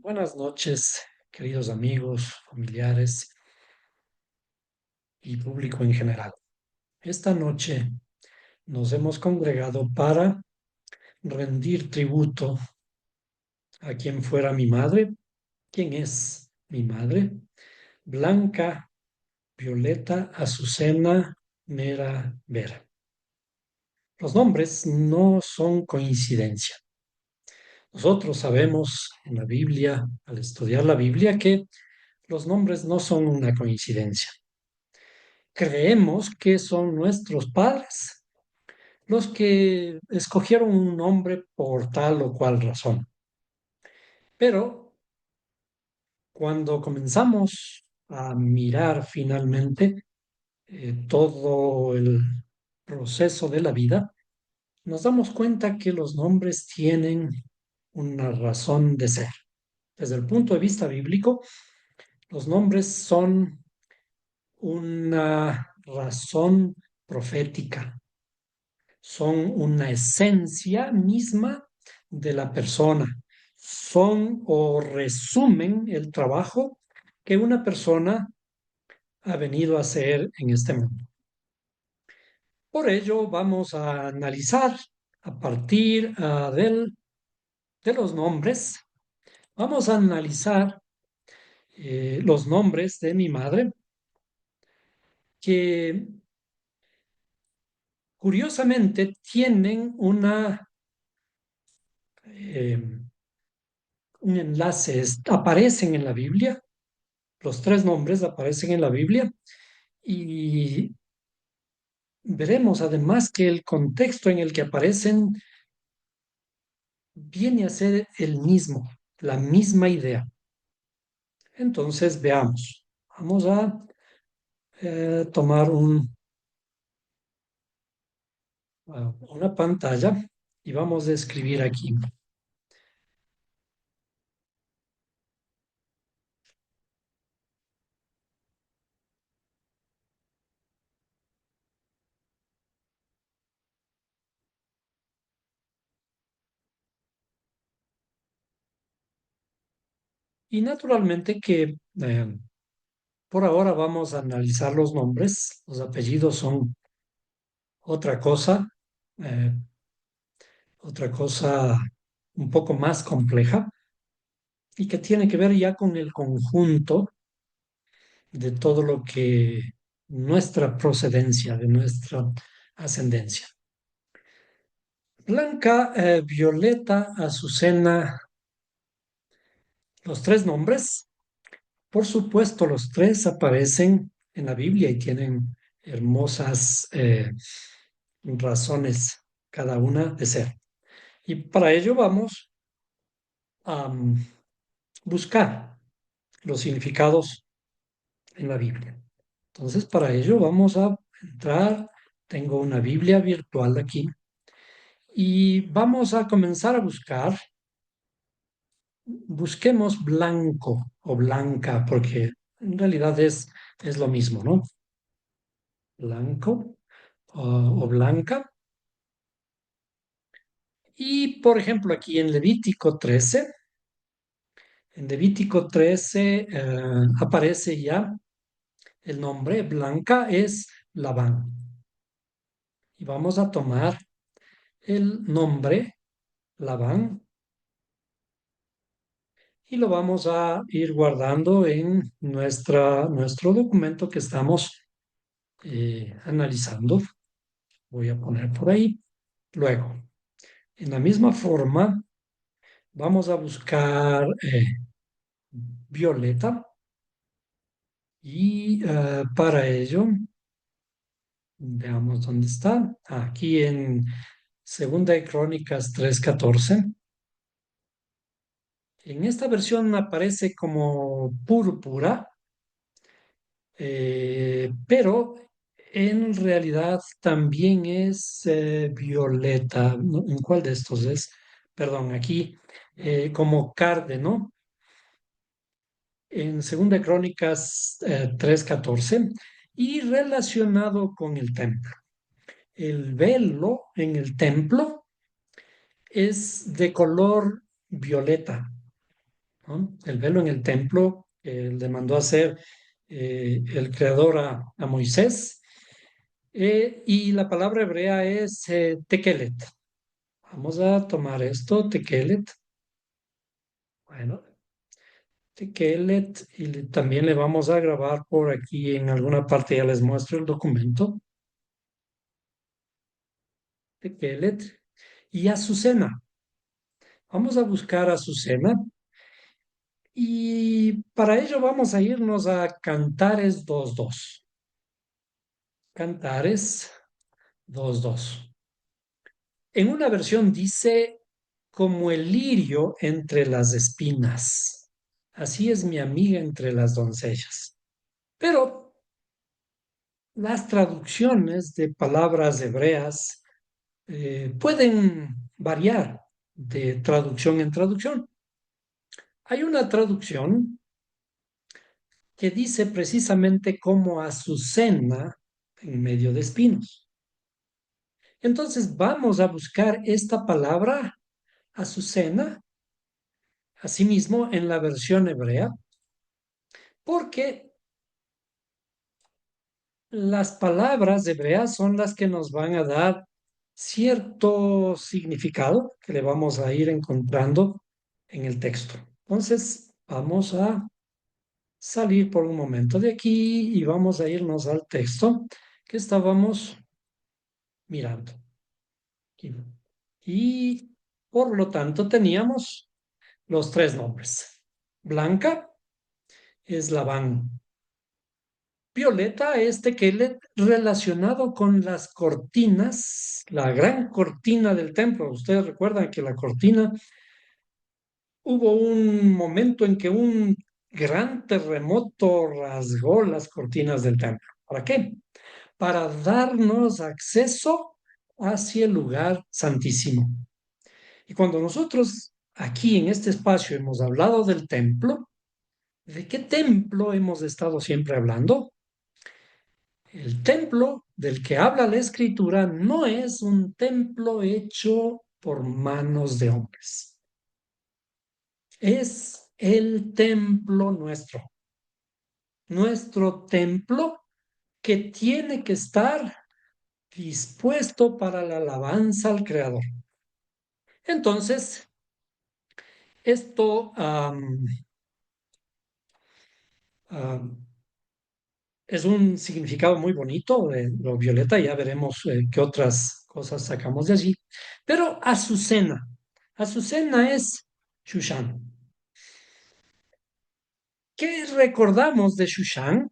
Buenas noches, queridos amigos, familiares y público en general. Esta noche nos hemos congregado para rendir tributo a quien fuera mi madre. ¿Quién es mi madre? Blanca Violeta Azucena Mera Vera. Los nombres no son coincidencia. Nosotros sabemos en la Biblia, al estudiar la Biblia, que los nombres no son una coincidencia. Creemos que son nuestros padres los que escogieron un nombre por tal o cual razón. Pero cuando comenzamos a mirar finalmente todo el proceso de la vida, nos damos cuenta que los nombres tienen una razón de ser. Desde el punto de vista bíblico, los nombres son una razón profética, son una esencia misma de la persona, son o resumen el trabajo que una persona ha venido a hacer en este mundo. Por ello, vamos a analizar a partir de los nombres, vamos a analizar los nombres de mi madre, que curiosamente tienen eh, un enlace, aparecen en la Biblia. Los tres nombres aparecen en la Biblia y veremos además que el contexto en el que aparecen viene a ser el mismo, la misma idea. Entonces, veamos. Vamos a tomar una pantalla y vamos a escribir aquí. Y naturalmente que por ahora vamos a analizar los nombres. Los apellidos son otra cosa, eh, otra cosa un poco más compleja y que tiene que ver ya con el conjunto de todo lo que nuestra procedencia, de nuestra ascendencia. Blanca, Violeta, Azucena, los tres nombres, por supuesto, los tres aparecen en la Biblia y tienen hermosas razones cada una de ser. Y para ello vamos a buscar los significados en la Biblia. Entonces, para ello vamos a entrar, tengo una Biblia virtual aquí, y vamos a comenzar a buscar, busquemos blanco o blanca, porque en realidad es lo mismo, ¿no? Blanco o blanca. Y, por ejemplo, aquí en Levítico 13 aparece ya el nombre Blanca es Labán. Y vamos a tomar el nombre Labán y lo vamos a ir guardando en nuestro documento que estamos analizando. Voy a poner por ahí. Luego, en la misma forma, vamos a buscar Violeta y para ello, veamos dónde está. Aquí en Segunda de Crónicas 3:14. En esta versión aparece como púrpura, pero en realidad también es violeta. ¿No? ¿En cuál de estos es? Perdón, aquí como cárdeno. En Segunda de Crónicas 3:14 y relacionado con el templo. El velo en el templo es de color violeta. ¿no? El velo en el templo le mandó a hacer el creador a Moisés. Y la palabra hebrea es tekelet. Vamos a tomar esto, tekelet. Bueno, tekelet. Y también le vamos a grabar por aquí en alguna parte, ya les muestro el documento. Tekelet. Y Azucena. Vamos a buscar Azucena. Y para ello vamos a irnos a Cantares 2:2. Cantares 2:2. En una versión dice, como el lirio entre las espinas. Así es mi amiga entre las doncellas. Pero las traducciones de palabras hebreas pueden variar de traducción en traducción. Hay una traducción que dice precisamente como azucena en medio de espinos. Entonces vamos a buscar esta palabra, azucena, asimismo en la versión hebrea, porque las palabras hebreas son las que nos van a dar cierto significado que le vamos a ir encontrando en el texto. Entonces, vamos a salir por un momento de aquí y vamos a irnos al texto que estábamos mirando. Aquí. Y por lo tanto teníamos los tres nombres. Blanca es Labán. Violeta es tequelet relacionado con las cortinas, la gran cortina del templo. Ustedes recuerdan que la cortina, hubo un momento en que un gran terremoto rasgó las cortinas del templo. ¿Para qué? Para darnos acceso hacia el lugar santísimo. Y cuando nosotros aquí en este espacio hemos hablado del templo, ¿de qué templo hemos estado siempre hablando? El templo del que habla la escritura no es un templo hecho por manos de hombres. Es el templo nuestro. Nuestro templo que tiene que estar dispuesto para la alabanza al Creador. Entonces, esto es un significado muy bonito de lo violeta, ya veremos qué otras cosas sacamos de allí. Pero Azucena, Azucena es Shushan. ¿Qué recordamos de Shushan?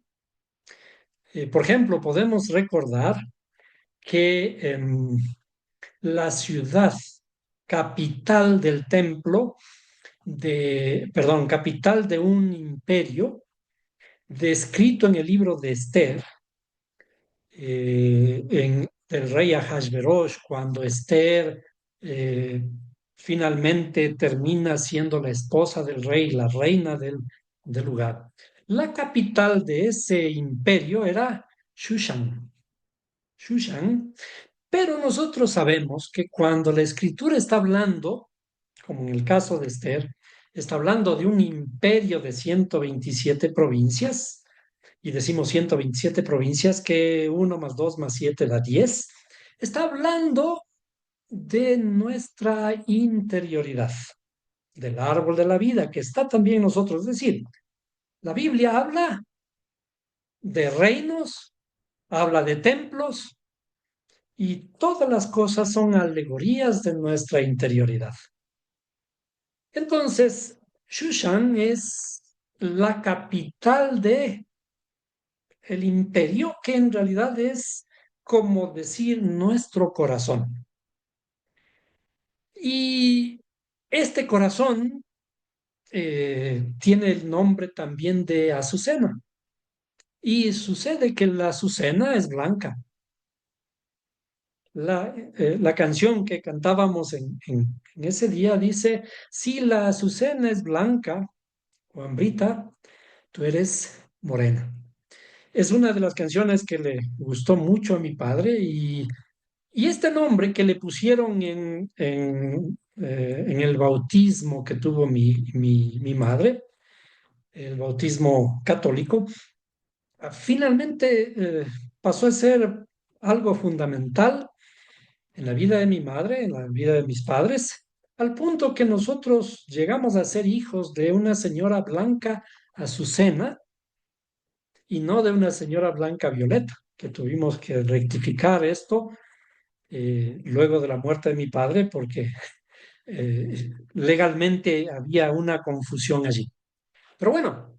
Por ejemplo, podemos recordar que la ciudad capital del templo, perdón, capital de un imperio, descrito en el libro de Esther, del rey Ahasverosh, cuando Esther eh, finalmente termina siendo la esposa del rey, la reina del lugar. La capital de ese imperio era Shushan. Shushan, pero nosotros sabemos que cuando la escritura está hablando, como en el caso de Esther, está hablando de un imperio de 127 provincias, y decimos 127 provincias, que 1 más 2 más 7 da 10, está hablando de nuestra interioridad, del árbol de la vida, que está también en nosotros. Es decir, la Biblia habla de reinos, habla de templos, y todas las cosas son alegorías de nuestra interioridad. Entonces, Shushan es la capital de el imperio, que en realidad es como decir nuestro corazón. Y este corazón tiene el nombre también de Azucena. Y sucede que la Azucena es blanca. La canción que cantábamos en ese día dice, si la Azucena es blanca o hambrita, tú eres morena. Es una de las canciones que le gustó mucho a mi padre y este nombre que le pusieron en el bautismo que tuvo mi madre, el bautismo católico, finalmente pasó a ser algo fundamental en la vida de mi madre, en la vida de mis padres, al punto que nosotros llegamos a ser hijos de una señora blanca Azucena y no de una señora blanca Violeta, que tuvimos que rectificar esto luego de la muerte de mi padre porque legalmente había una confusión allí. Pero bueno,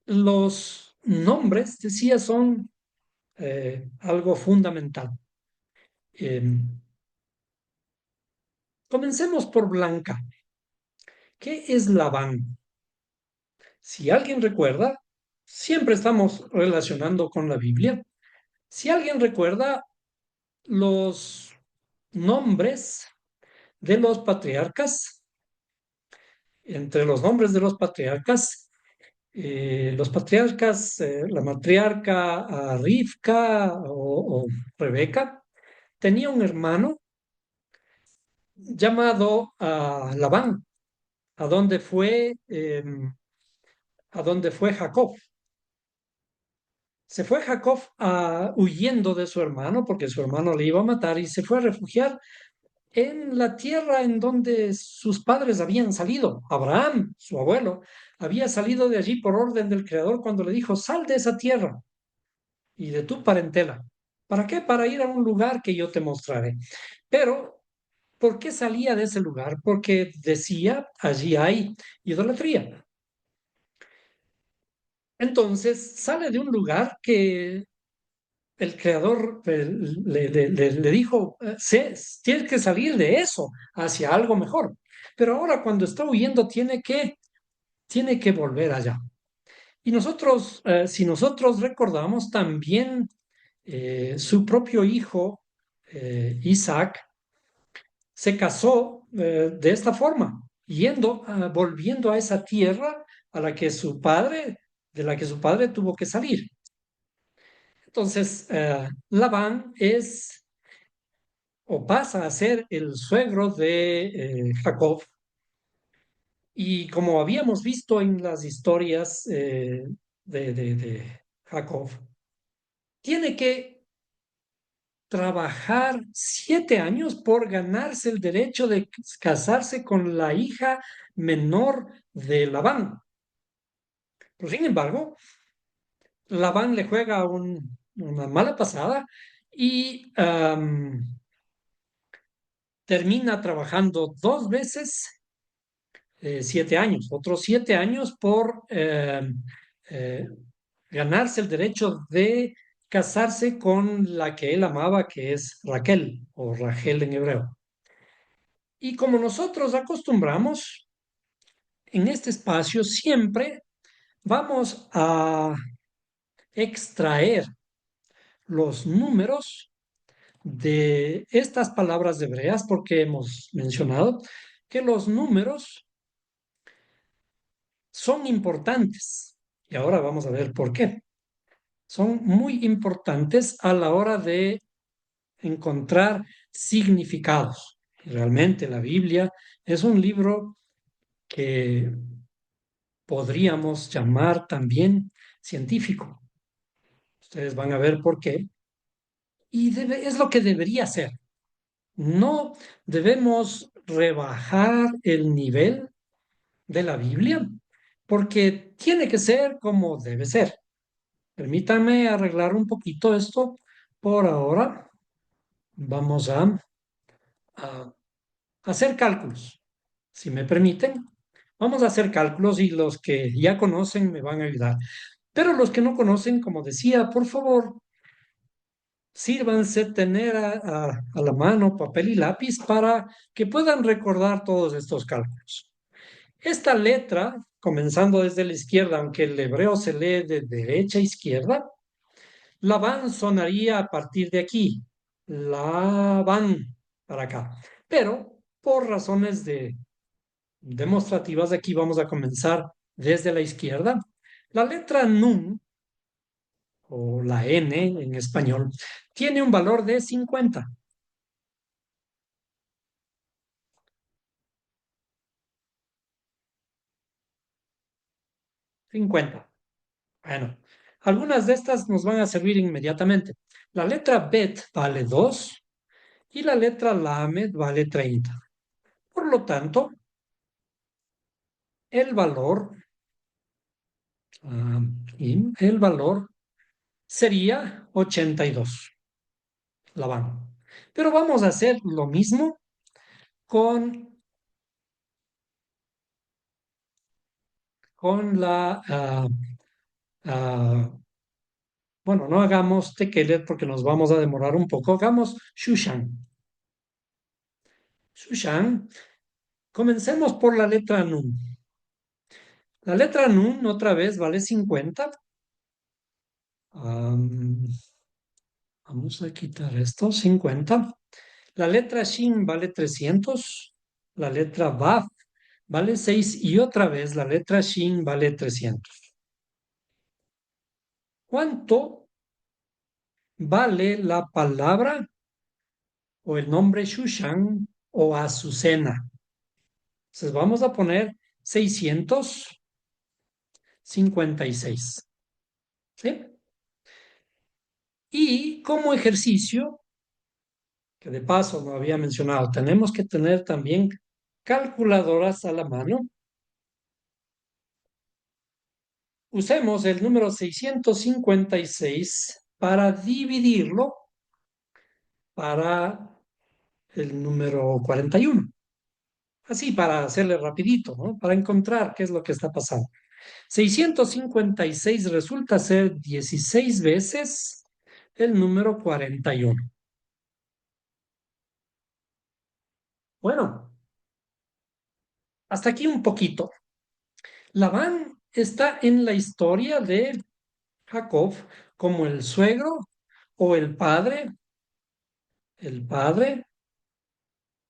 los nombres, decía, son algo fundamental. Eh, Comencemos por Blanca. ¿Qué es Labán? Si alguien recuerda, siempre estamos relacionando con la Biblia. Si alguien recuerda los nombres de los patriarcas, entre los nombres de los patriarcas, la matriarca Rivka o Rebeca, tenía un hermano llamado Labán, a donde fue Jacob. Se fue Jacob huyendo de su hermano porque su hermano le iba a matar y se fue a refugiar en la tierra en donde sus padres habían salido. Abraham, su abuelo, había salido de allí por orden del Creador cuando le dijo, sal de esa tierra y de tu parentela. ¿Para qué? Para ir a un lugar que yo te mostraré. Pero, ¿por qué salía de ese lugar? Porque decía, allí hay idolatría. Entonces sale de un lugar que el creador le dijo, tienes que salir de eso hacia algo mejor. Pero ahora cuando está huyendo tiene que volver allá. Y nosotros, si nosotros recordamos también su propio hijo, Isaac, se casó de esta forma, volviendo a esa tierra de la que su padre tuvo que salir. Entonces, Labán es o pasa a ser el suegro de Jacob. Y como habíamos visto en las historias de Jacob, tiene que trabajar 7 años por ganarse el derecho de casarse con la hija menor de Labán. Pero sin embargo, Labán le juega una mala pasada y termina trabajando 2 veces 7 años, otros 7 años por eh, ganarse el derecho de casarse con la que él amaba, que es Raquel o Rachel en hebreo. Y como nosotros acostumbramos, en este espacio siempre vamos a extraer los números de estas palabras hebreas, porque hemos mencionado que los números son importantes. Y ahora vamos a ver por qué. Son muy importantes a la hora de encontrar significados. Realmente la Biblia es un libro que podríamos llamar también científico. Ustedes van a ver por qué. Y es lo que debería ser. No debemos rebajar el nivel de la Biblia porque tiene que ser como debe ser. Permítanme arreglar un poquito esto por ahora. Vamos a hacer cálculos, si me permiten. Vamos a hacer cálculos y los que ya conocen me van a ayudar. Pero los que no conocen, como decía, por favor, sírvanse tener a la mano papel y lápiz para que puedan recordar todos estos cálculos. Esta letra, comenzando desde la izquierda, aunque el hebreo se lee de derecha a izquierda, la van sonaría a partir de aquí. La van para acá. Pero por razones demostrativas, de aquí vamos a comenzar desde la izquierda. La letra nun, o la N en español, tiene un valor de 50. 50. Bueno, algunas de estas nos van a servir inmediatamente. La letra Bet vale 2 y la letra Lamed vale 30. Por lo tanto, el valor, el valor sería 82. La van. Pero vamos a hacer lo mismo con, con la, ah, bueno, no hagamos Tekelet porque nos vamos a demorar un poco. Hagamos Shushan. Shushan. Comencemos por la letra Nun. La letra Nun otra vez vale 50. Am, vamos a quitar esto, 50. La letra Shin vale 300. La letra Vav vale 6 y otra vez la letra Shin vale 300. ¿Cuánto vale la palabra o el nombre Shushan o Azucena? Entonces vamos a poner 656. ¿Sí? Y como ejercicio, que de paso no había mencionado, tenemos que tener también calculadoras a la mano. Usemos el número 656 para dividirlo para el número 41. Así para hacerle rapidito, ¿no? Para encontrar qué es lo que está pasando. 656 resulta ser 16 veces el número 41. Bueno, hasta aquí un poquito. Labán está en la historia de Jacob como el suegro o el padre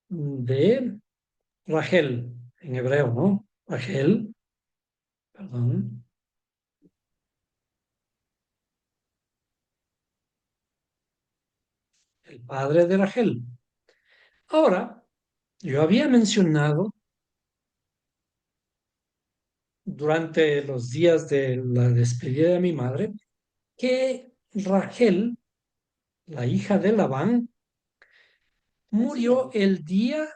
de Rachel, en hebreo, ¿no? Rachel, perdón, el padre de Rachel. Ahora, yo había mencionado durante los días de la despedida de mi madre que Rachel, la hija de Labán, murió el día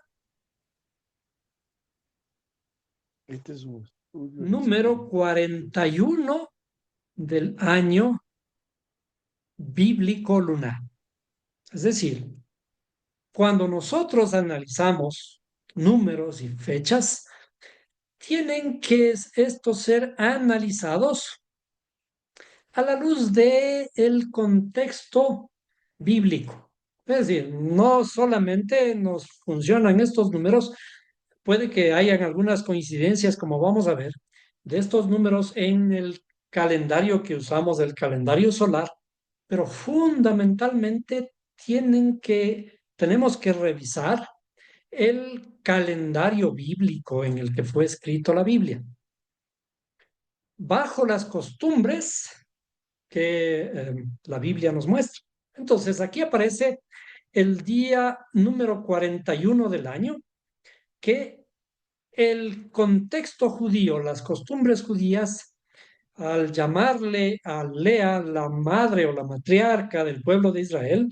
número 41 del año bíblico lunar. Es decir, cuando nosotros analizamos números y fechas, tienen que estos ser analizados a la luz de el contexto bíblico. Es decir, no solamente nos funcionan estos números, puede que hayan algunas coincidencias, como vamos a ver, de estos números en el calendario que usamos, el calendario solar, pero fundamentalmente tenemos que revisar el calendario bíblico en el que fue escrito la Biblia, bajo las costumbres que la Biblia nos muestra. Entonces, aquí aparece el día número 41 del año, que el contexto judío, las costumbres judías, al llamarle a Lea la madre o la matriarca del pueblo de Israel,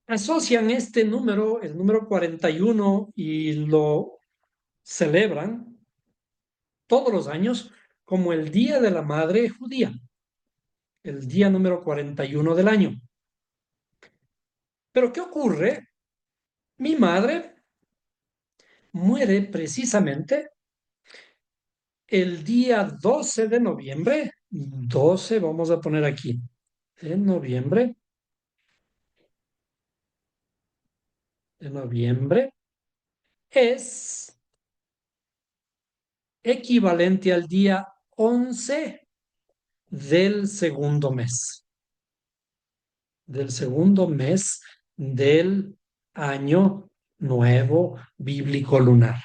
asocian este número, el número 41, y lo celebran todos los años como el Día de la Madre Judía, el día número 41 del año. Pero ¿qué ocurre? Mi madre muere precisamente el día 12 de noviembre, 12 vamos a poner aquí, de noviembre, es equivalente al día 11 del segundo mes del año nuevo bíblico lunar.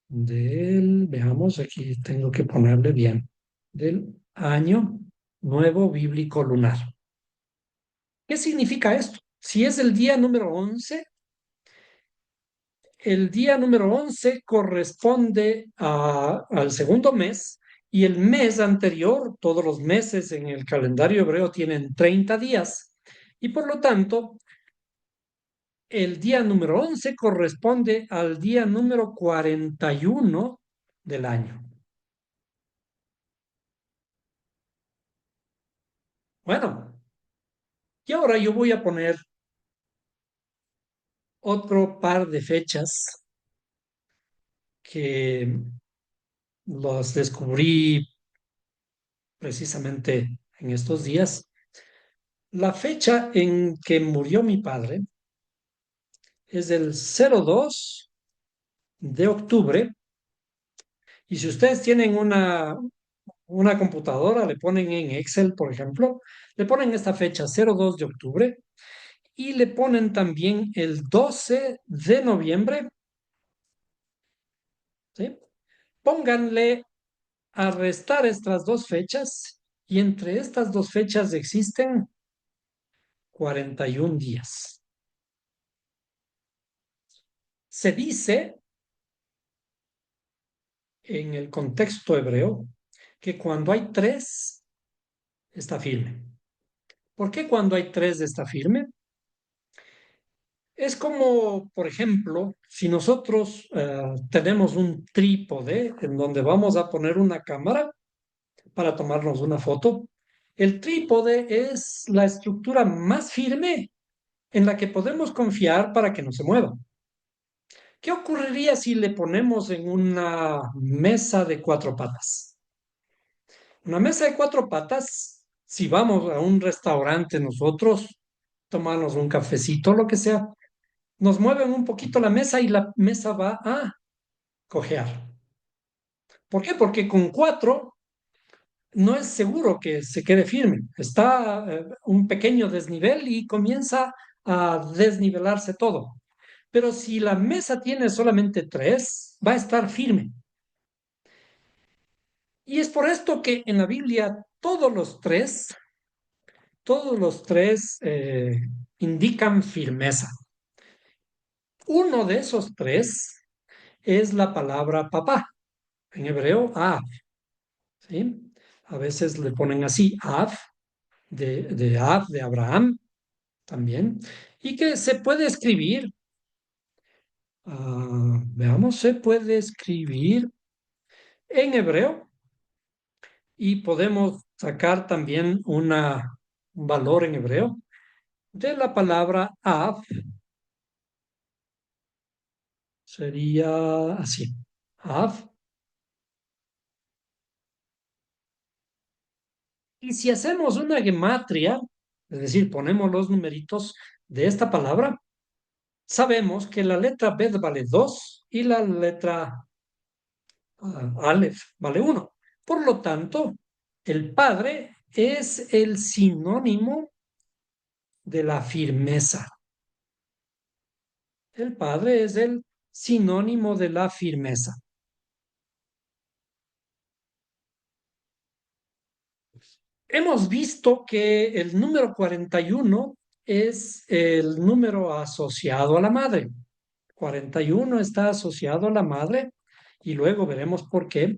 Veamos, aquí tengo que ponerle bien, del año nuevo bíblico lunar. ¿Qué significa esto? Si es el día número 11, El día número 11 corresponde al segundo mes y el mes anterior, todos los meses en el calendario hebreo tienen 30 días y por lo tanto el día número 11 corresponde al día número 41 del año. Bueno, y ahora yo voy a poner otro par de fechas que los descubrí precisamente en estos días. La fecha en que murió mi padre es el 02 de octubre y si ustedes tienen una computadora, le ponen en Excel, por ejemplo, le ponen esta fecha 02 de octubre y le ponen también el 12 de noviembre, ¿sí? Pónganle a restar estas dos fechas y entre estas dos fechas existen 41 días. Se dice en el contexto hebreo que cuando hay tres está firme. ¿Por qué cuando hay tres está firme? Es como, por ejemplo, si nosotros tenemos un trípode en donde vamos a poner una cámara para tomarnos una foto, el trípode es la estructura más firme en la que podemos confiar para que no se mueva. ¿Qué ocurriría si le ponemos en una mesa de cuatro patas? Una mesa de cuatro patas, si vamos a un restaurante nosotros, tomarnos un cafecito, lo que sea, nos mueven un poquito la mesa y la mesa va a cojear. ¿Por qué? Porque con cuatro no es seguro que se quede firme. Está un pequeño desnivel y comienza a desnivelarse todo. Pero si la mesa tiene solamente tres, va a estar firme. Y es por esto que en la Biblia todos los tres indican firmeza. Uno de esos tres es la palabra papá, en hebreo Av, ¿sí? A veces le ponen así, Av, de Av, de Abraham también, y que se puede escribir, veamos, se puede escribir en hebreo y podemos sacar también un valor en hebreo de la palabra Av, sería así, Av. Y si hacemos una gematria, es decir, ponemos los numeritos de esta palabra, sabemos que la letra Bet vale 2 y la letra Aleph vale 1. Por lo tanto, el Padre es el sinónimo de la firmeza. El Padre es el sinónimo de la firmeza. Hemos visto que el número 41 es el número asociado a la madre. 41 está asociado a la madre y luego veremos por qué.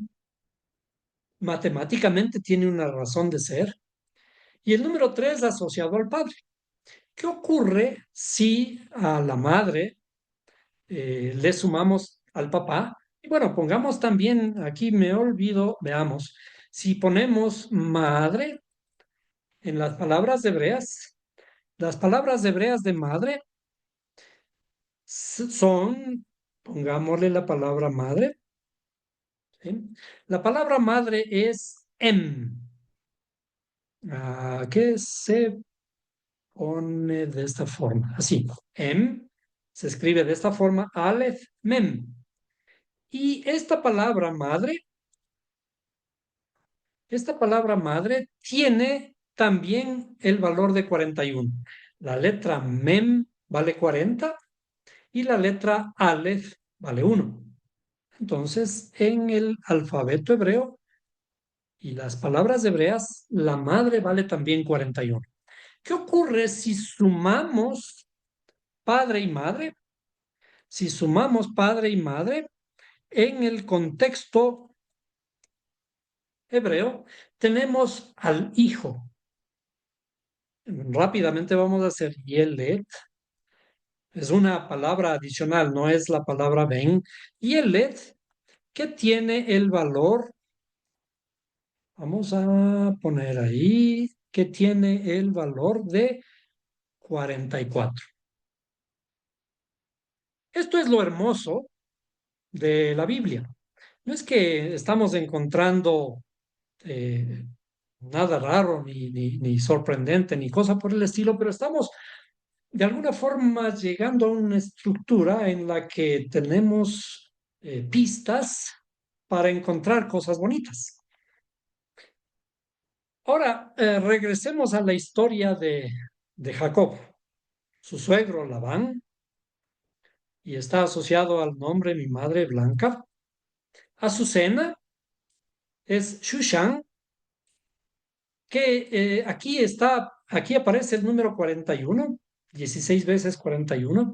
Matemáticamente tiene una razón de ser. Y el número 3 asociado al padre. ¿Qué ocurre si a la madre le sumamos al papá? Y bueno, pongamos también, aquí me olvido, veamos, si ponemos madre en las palabras hebreas de madre son, pongámosle la palabra madre, ¿sí? La palabra madre es que se pone de esta forma, así, se escribe de esta forma, Aleph, Mem. Y esta palabra madre tiene también el valor de 41. La letra Mem vale 40 y la letra Aleph vale 1. Entonces, en el alfabeto hebreo y las palabras hebreas, la madre vale también 41. ¿Qué ocurre si sumamos padre y madre? Si sumamos padre y madre, en el contexto hebreo, tenemos al hijo. Rápidamente vamos a hacer Yeled. Es una palabra adicional, no es la palabra ben. Yeled, que tiene el valor, vamos a poner ahí, que tiene el valor de 44. Esto es lo hermoso de la Biblia. No es que estamos encontrando eh, nada raro, ni sorprendente, ni cosa por el estilo, pero estamos de alguna forma llegando a una estructura en la que tenemos pistas para encontrar cosas bonitas. Ahora, regresemos a la historia de Jacob. Su suegro Labán, y está asociado al nombre mi madre Blanca. Azucena es Shushan, que aquí aparece el número 41, 16 veces 41.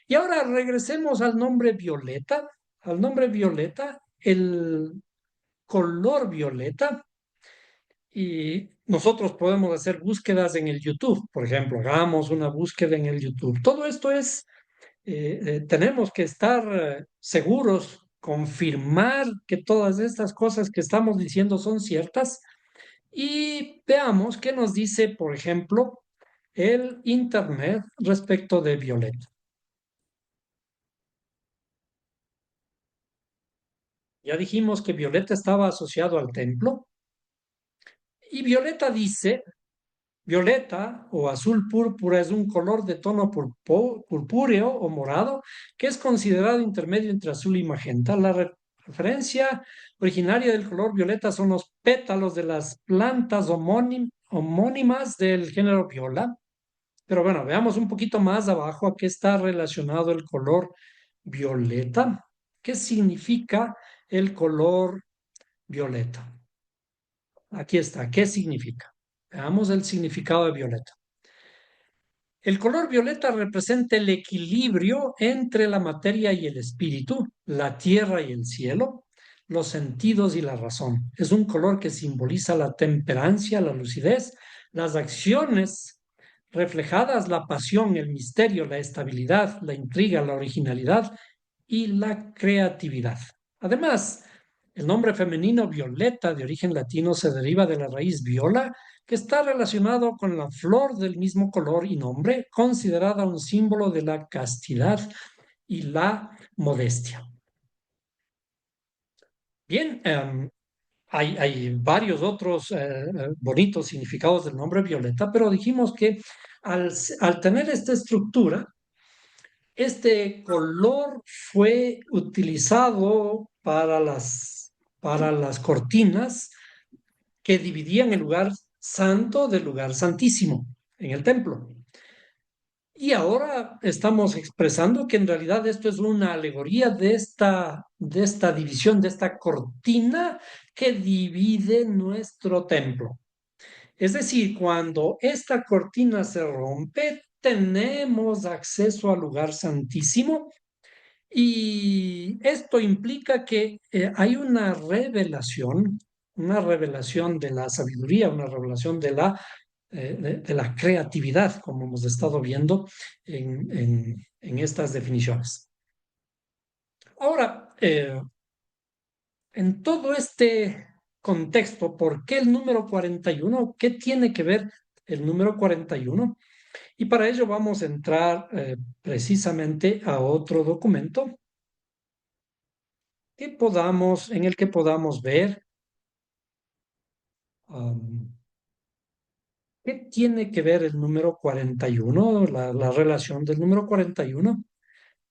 Y ahora regresemos al nombre Violeta. Al nombre Violeta, el color violeta, y nosotros podemos hacer búsquedas en el YouTube, por ejemplo, hagamos una búsqueda en el YouTube. Todo esto tenemos que estar seguros, confirmar que todas estas cosas que estamos diciendo son ciertas y veamos qué nos dice, por ejemplo, el Internet respecto de Violeta. Ya dijimos que Violeta estaba asociado al templo y Violeta dice, violeta o azul púrpura es un color de tono purpúreo o morado que es considerado intermedio entre azul y magenta. La referencia originaria del color violeta son los pétalos de las plantas homónimas del género viola. Pero bueno, veamos un poquito más abajo a qué está relacionado el color violeta. ¿Qué significa el color violeta? Aquí está. ¿Qué significa? Veamos el significado de violeta. El color violeta representa el equilibrio entre la materia y el espíritu, la tierra y el cielo, los sentidos y la razón. Es un color que simboliza la temperancia, la lucidez, las acciones reflejadas, la pasión, el misterio, la estabilidad, la intriga, la originalidad y la creatividad. Además, el nombre femenino violeta de origen latino se deriva de la raíz viola, que está relacionado con la flor del mismo color y nombre, considerada un símbolo de la castidad y la modestia. Bien, hay varios otros bonitos significados del nombre violeta, pero dijimos que al tener esta estructura, este color fue utilizado para las cortinas que dividían el lugar santo del lugar santísimo en el templo. Y ahora estamos expresando que en realidad esto es una alegoría de esta división, de esta cortina que divide nuestro templo. Es decir, cuando esta cortina se rompe, tenemos acceso al lugar santísimo y esto implica que hay una revelación de la sabiduría, una revelación de la creatividad, como hemos estado viendo en estas definiciones. Ahora, en todo este contexto, ¿por qué el número 41? ¿Qué tiene que ver el número 41? Y para ello vamos a entrar precisamente a otro documento en el que podamos ver qué tiene que ver el número 41, la relación del número 41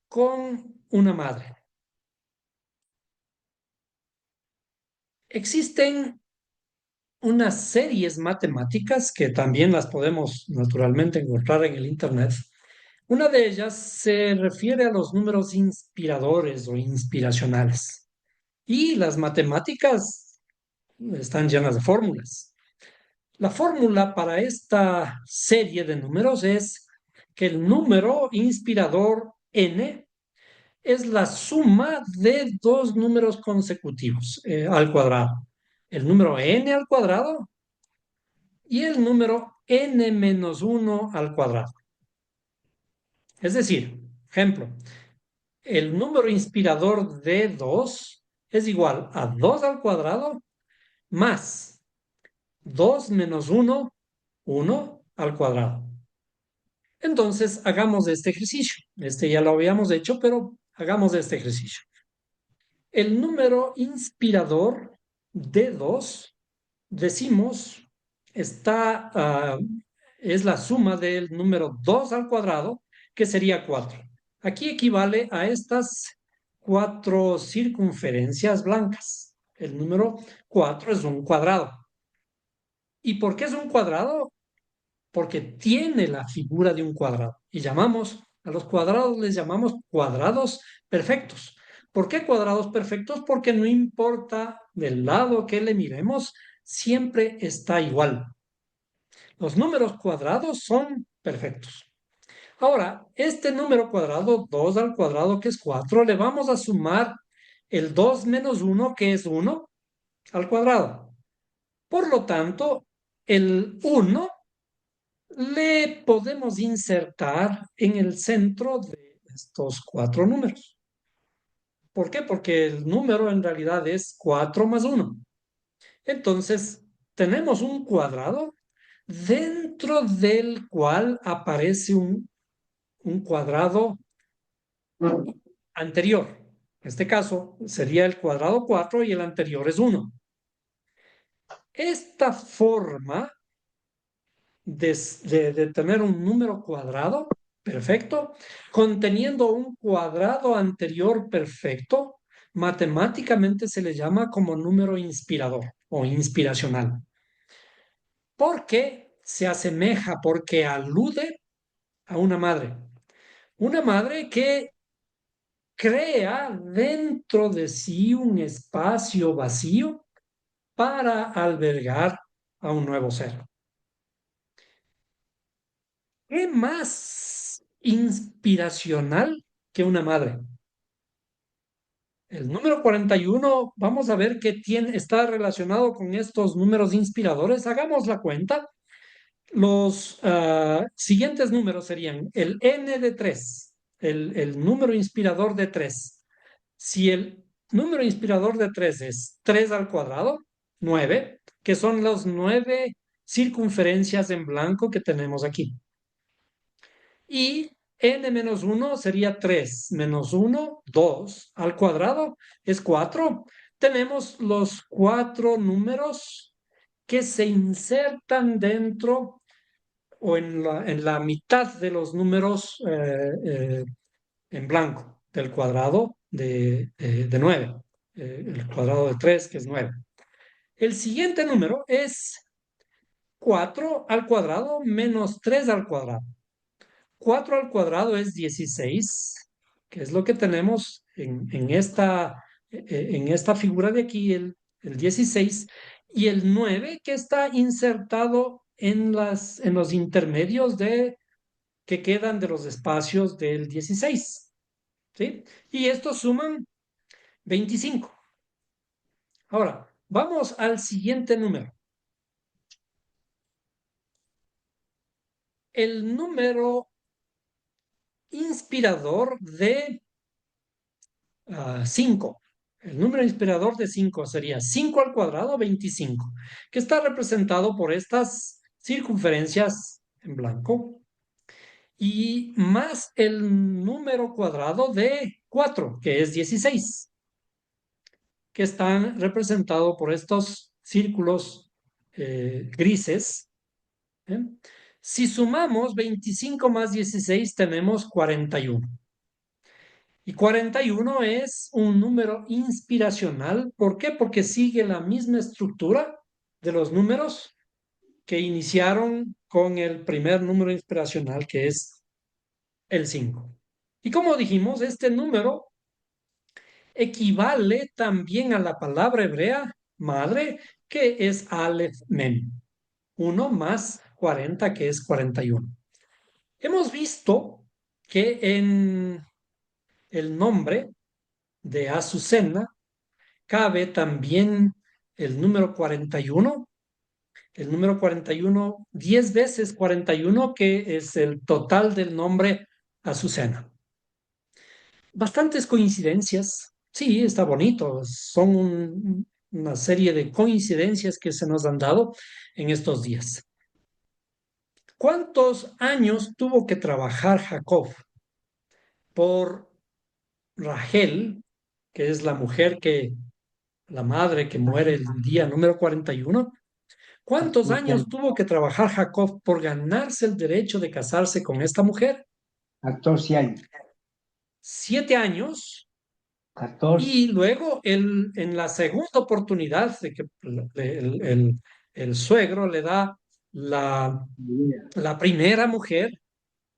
con una madre. Existen unas series matemáticas que también las podemos naturalmente encontrar en el Internet. Una de ellas se refiere a los números inspiradores o inspiracionales. Y las matemáticas están llenas de fórmulas. La fórmula para esta serie de números es que el número inspirador n es la suma de dos números consecutivos al cuadrado. El número n al cuadrado y el número n menos 1 al cuadrado. Es decir, ejemplo, el número inspirador de 2 es igual a 2 al cuadrado más 2 menos 1, 1 al cuadrado. Entonces, hagamos este ejercicio. Este ya lo habíamos hecho, pero hagamos este ejercicio. El número inspirador de 2, decimos, es la suma del número 2 al cuadrado, que sería 4. Aquí equivale a estas 4 circunferencias blancas. El número 4 es un cuadrado. ¿Y por qué es un cuadrado? Porque tiene la figura de un cuadrado. Y a los cuadrados les llamamos cuadrados perfectos. ¿Por qué cuadrados perfectos? Porque no importa del lado que le miremos, siempre está igual. Los números cuadrados son perfectos. Ahora, este número cuadrado, 2 al cuadrado, que es 4, le vamos a sumar el 2 menos 1, que es 1, al cuadrado. Por lo tanto, el 1 le podemos insertar en el centro de estos cuatro números. ¿Por qué? Porque el número en realidad es 4 más 1. Entonces, tenemos un cuadrado dentro del cual aparece un cuadrado anterior. En este caso, sería el cuadrado 4 y el anterior es 1. Esta forma de tener un número cuadrado perfecto, conteniendo un cuadrado anterior perfecto, matemáticamente se le llama como número inspirador o inspiracional. Porque se asemeja, porque alude a una madre. Una madre que crea dentro de sí un espacio vacío para albergar a un nuevo ser. ¿Qué más inspiracional que una madre? El número 41, vamos a ver qué está relacionado con estos números inspiradores. Hagamos la cuenta. Los siguientes números serían el n de 3, el número inspirador de 3. Si el número inspirador de 3 es 3 al cuadrado, 9, que son las 9 circunferencias en blanco que tenemos aquí. Y n menos 1 sería 3 menos 1, 2 al cuadrado es 4. Tenemos los cuatro números que se insertan dentro o en la mitad de los números en blanco del cuadrado de 9. El cuadrado de 3, que es 9. El siguiente número es 4 al cuadrado menos 3 al cuadrado. 4 al cuadrado es 16, que es lo que tenemos en esta figura de aquí, el 16, y el 9 que está insertado en los intermedios que quedan de los espacios del 16. ¿Sí? Y estos suman 25. Ahora, vamos al siguiente número. El número inspirador de 5. El número inspirador de 5 sería 5 al cuadrado, 25, que está representado por estas circunferencias en blanco, y más el número cuadrado de 4, que es 16, que están representados por estos círculos grises. ¿Eh? Si sumamos 25 más 16, tenemos 41. Y 41 es un número inspiracional. ¿Por qué? Porque sigue la misma estructura de los números que iniciaron con el primer número inspiracional, que es el 5. Y como dijimos, este número equivale también a la palabra hebrea madre, que es Aleph Mem. 1 más 40, que es 41. Hemos visto que el nombre de Azucena, cabe también el número 41. El número 41, 10 veces 41, que es el total del nombre Azucena. Bastantes coincidencias. Sí, está bonito. Son una serie de coincidencias que se nos han dado en estos días. ¿Cuántos años tuvo que trabajar Jacob por Rachel, que es la madre que muere el día número 41? ¿Cuántos 14 años años. tuvo que trabajar Jacob por ganarse el derecho de casarse con esta mujer? 14 años. 7 años. 14. Y luego en la segunda oportunidad de que el suegro le da la, la primera mujer,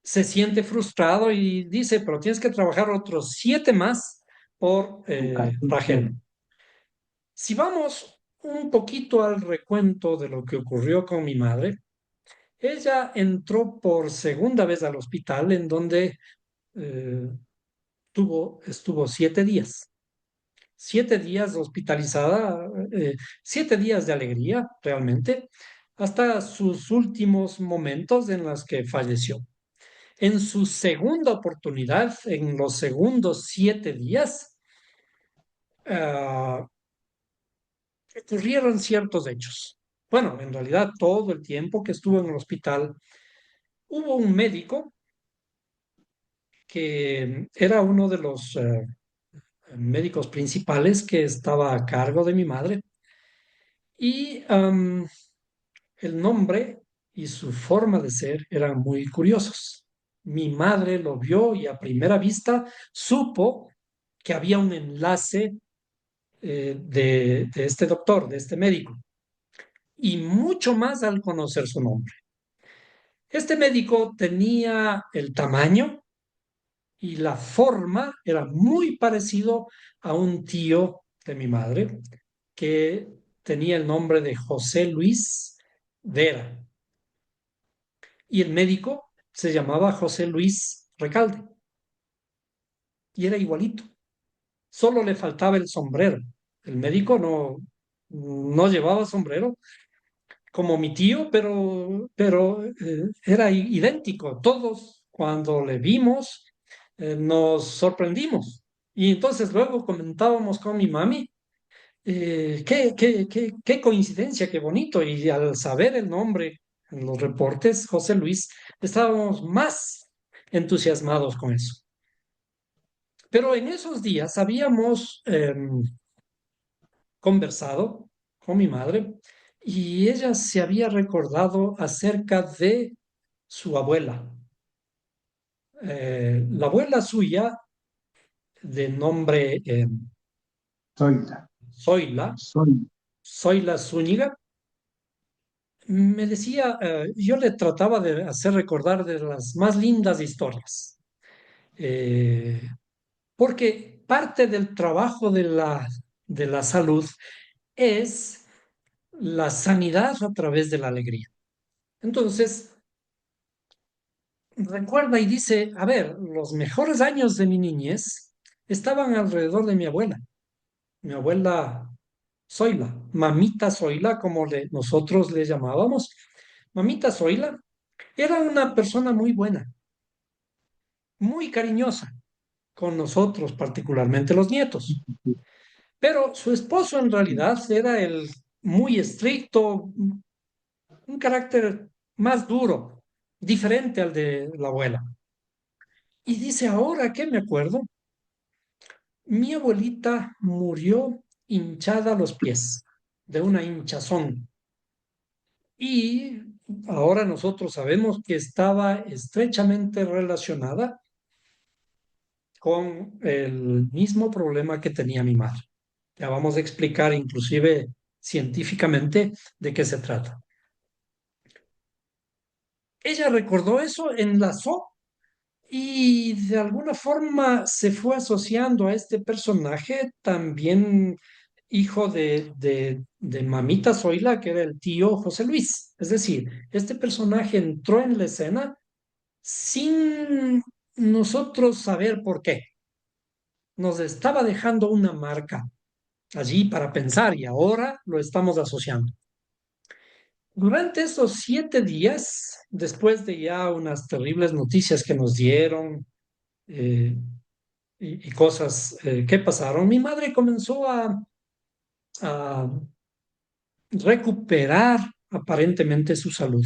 se siente frustrado y dice, pero tienes que trabajar otros 7 más por Con 14 Rachel. años. Si vamos un poquito al recuento de lo que ocurrió con mi madre, ella entró por segunda vez al hospital en donde eh, estuvo 7 días. 7 días hospitalizada, 7 días de alegría realmente, hasta sus últimos momentos en los que falleció. En su segunda oportunidad, en los segundos 7 días, ah, ocurrieron ciertos hechos. Bueno, en realidad todo el tiempo que estuvo en el hospital, hubo un médico que era uno de los médicos principales que estaba a cargo de mi madre y el nombre y su forma de ser eran muy curiosos. Mi madre lo vio y a primera vista supo que había un enlace de este doctor, de este médico, y mucho más al conocer su nombre. Este médico tenía el tamaño y la forma, era muy parecido a un tío de mi madre que tenía el nombre de José Luis Vera. Y el médico se llamaba José Luis Recalde y era igualito. Solo le faltaba el sombrero. El médico no llevaba sombrero como mi tío, pero era idéntico. Todos cuando le vimos nos sorprendimos. Y entonces luego comentábamos con mi mami, qué coincidencia, qué bonito. Y al saber el nombre en los reportes, José Luis, estábamos más entusiasmados con eso. Pero en esos días habíamos conversado con mi madre y ella se había recordado acerca de su abuela. La abuela suya, de nombre Zoila. Zoila, Zoila. Zoila Zúñiga, me decía, yo le trataba de hacer recordar de las más lindas historias, eh, porque parte del trabajo de la salud es la sanidad a través de la alegría. Entonces, recuerda y dice, a ver, los mejores años de mi niñez estaban alrededor de mi abuela Zoila, mamita Zoila, como nosotros le llamábamos. Mamita Zoila era una persona muy buena, muy cariñosa con nosotros, particularmente los nietos. Pero su esposo en realidad era el muy estricto, un carácter más duro, diferente al de la abuela. Y dice, ahora que me acuerdo, mi abuelita murió hinchada a los pies, de una hinchazón. Y ahora nosotros sabemos que estaba estrechamente relacionada con el mismo problema que tenía mi madre. Ya vamos a explicar inclusive científicamente de qué se trata. Ella recordó eso, enlazó y de alguna forma se fue asociando a este personaje también hijo de Mamita Zoila, que era el tío José Luis. Es decir, este personaje entró en la escena sin nosotros saber por qué. nos estaba dejando una marca allí para pensar y ahora lo estamos asociando. Durante esos 7 días, después de ya unas terribles noticias que nos dieron eh, y cosas que pasaron, mi madre comenzó a recuperar aparentemente su salud.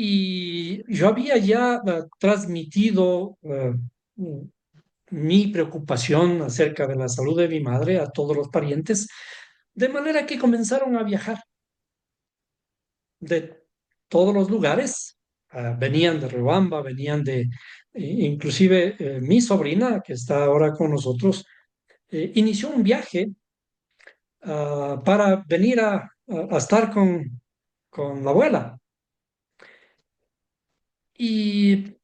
Y yo había ya transmitido mi preocupación acerca de la salud de mi madre a todos los parientes, de manera que comenzaron a viajar de todos los lugares. Venían de Riobamba, venían inclusive mi sobrina, que está ahora con nosotros, inició un viaje para venir a estar con la abuela. Y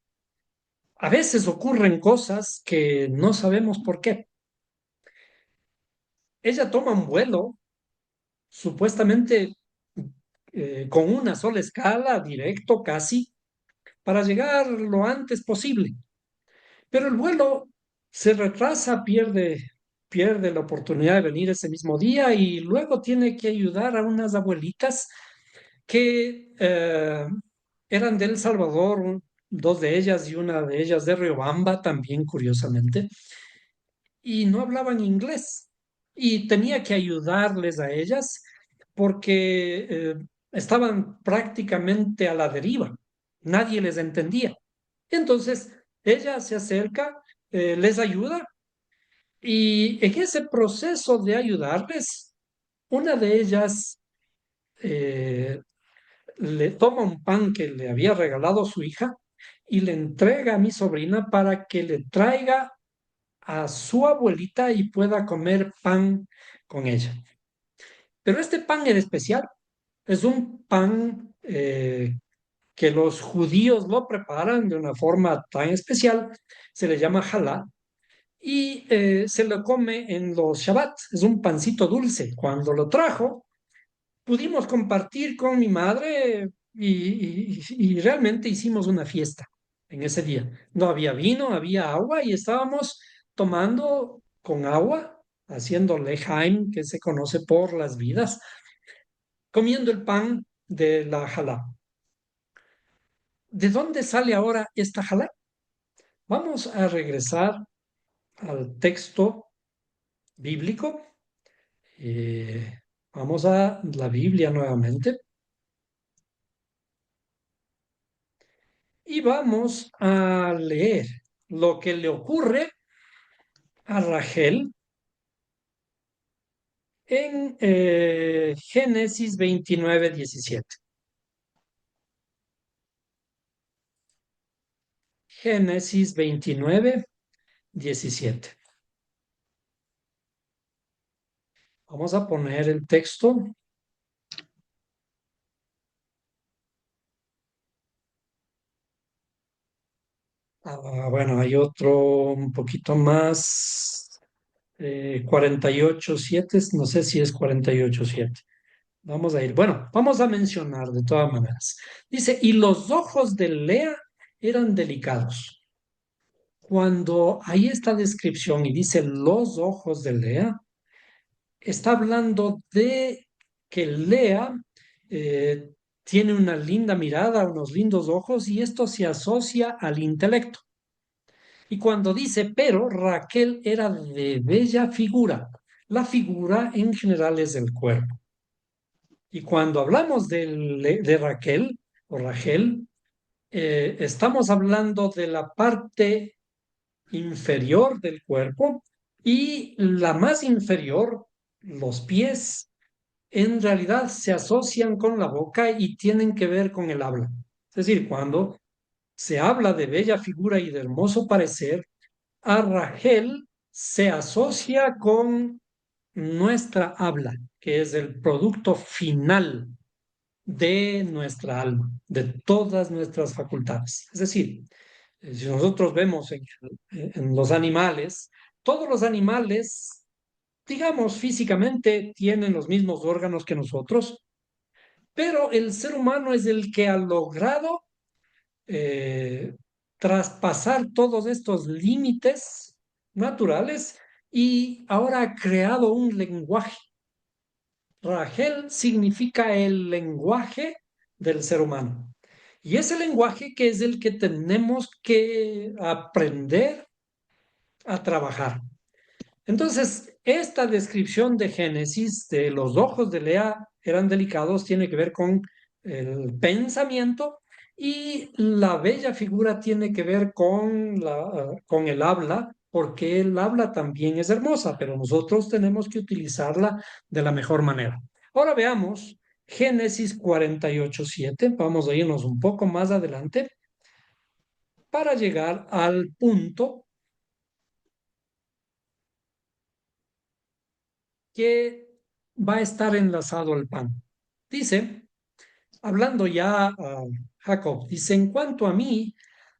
a veces ocurren cosas que no sabemos por qué. Ella toma un vuelo supuestamente con una sola escala, directo casi, para llegar lo antes posible. Pero el vuelo se retrasa, pierde la oportunidad de venir ese mismo día y luego tiene que ayudar a unas abuelitas que eran de El Salvador, dos de ellas y una de ellas de Riobamba, también curiosamente, y no hablaban inglés. Y tenía que ayudarles a ellas porque estaban prácticamente a la deriva. Nadie les entendía. Entonces, ella se acerca, les ayuda y en ese proceso de ayudarles, una de ellas eh, le toma un pan que le había regalado su hija y le entrega a mi sobrina para que le traiga a su abuelita y pueda comer pan con ella. Pero este pan era especial. Es un pan que los judíos lo preparan de una forma tan especial. Se le llama halá y se lo come en los Shabbat. Es un pancito dulce. Cuando lo trajo, pudimos compartir con mi madre y realmente hicimos una fiesta en ese día. No había vino, había agua y estábamos tomando con agua, haciendo lejaim, que se conoce por las vidas, comiendo el pan de la jalá. ¿De dónde sale ahora esta jalá? Vamos a regresar al texto bíblico. Eh, Vamos a la Biblia nuevamente y vamos a leer lo que le ocurre a Rachel en Génesis 29:17. Génesis 29:17. Vamos a poner el texto. Bueno, hay otro un poquito más, 48:7, no sé si es 48:7. Vamos a ir. Bueno, vamos a mencionar de todas maneras. Dice, y los ojos de Lea eran delicados. Cuando hay esta descripción y dice los ojos de Lea, está hablando de que Lea eh, tiene una linda mirada, unos lindos ojos y esto se asocia al intelecto. Y cuando dice, pero Raquel era de bella figura, la figura en general es el cuerpo. Y cuando hablamos de Raquel o Rachel, estamos hablando de la parte inferior del cuerpo y la más inferior, los pies, en realidad se asocian con la boca y tienen que ver con el habla. Es decir, cuando se habla de bella figura y de hermoso parecer, a Rachel se asocia con nuestra habla, que es el producto final de nuestra alma, de todas nuestras facultades. Es decir, si nosotros vemos en los animales, todos los animales, digamos, físicamente tienen los mismos órganos que nosotros, pero el ser humano es el que ha logrado eh, traspasar todos estos límites naturales y ahora ha creado un lenguaje. Rachel significa el lenguaje del ser humano. Y ese lenguaje que es el que tenemos que aprender a trabajar. Entonces, esta descripción de Génesis, de los ojos de Lea eran delicados, tiene que ver con el pensamiento y la bella figura tiene que ver con el habla, porque el habla también es hermosa, pero nosotros tenemos que utilizarla de la mejor manera. Ahora veamos Génesis 48:7. Vamos a irnos un poco más adelante para llegar al punto que va a estar enlazado al pan. Dice, hablando ya a Jacob, dice, en cuanto a mí,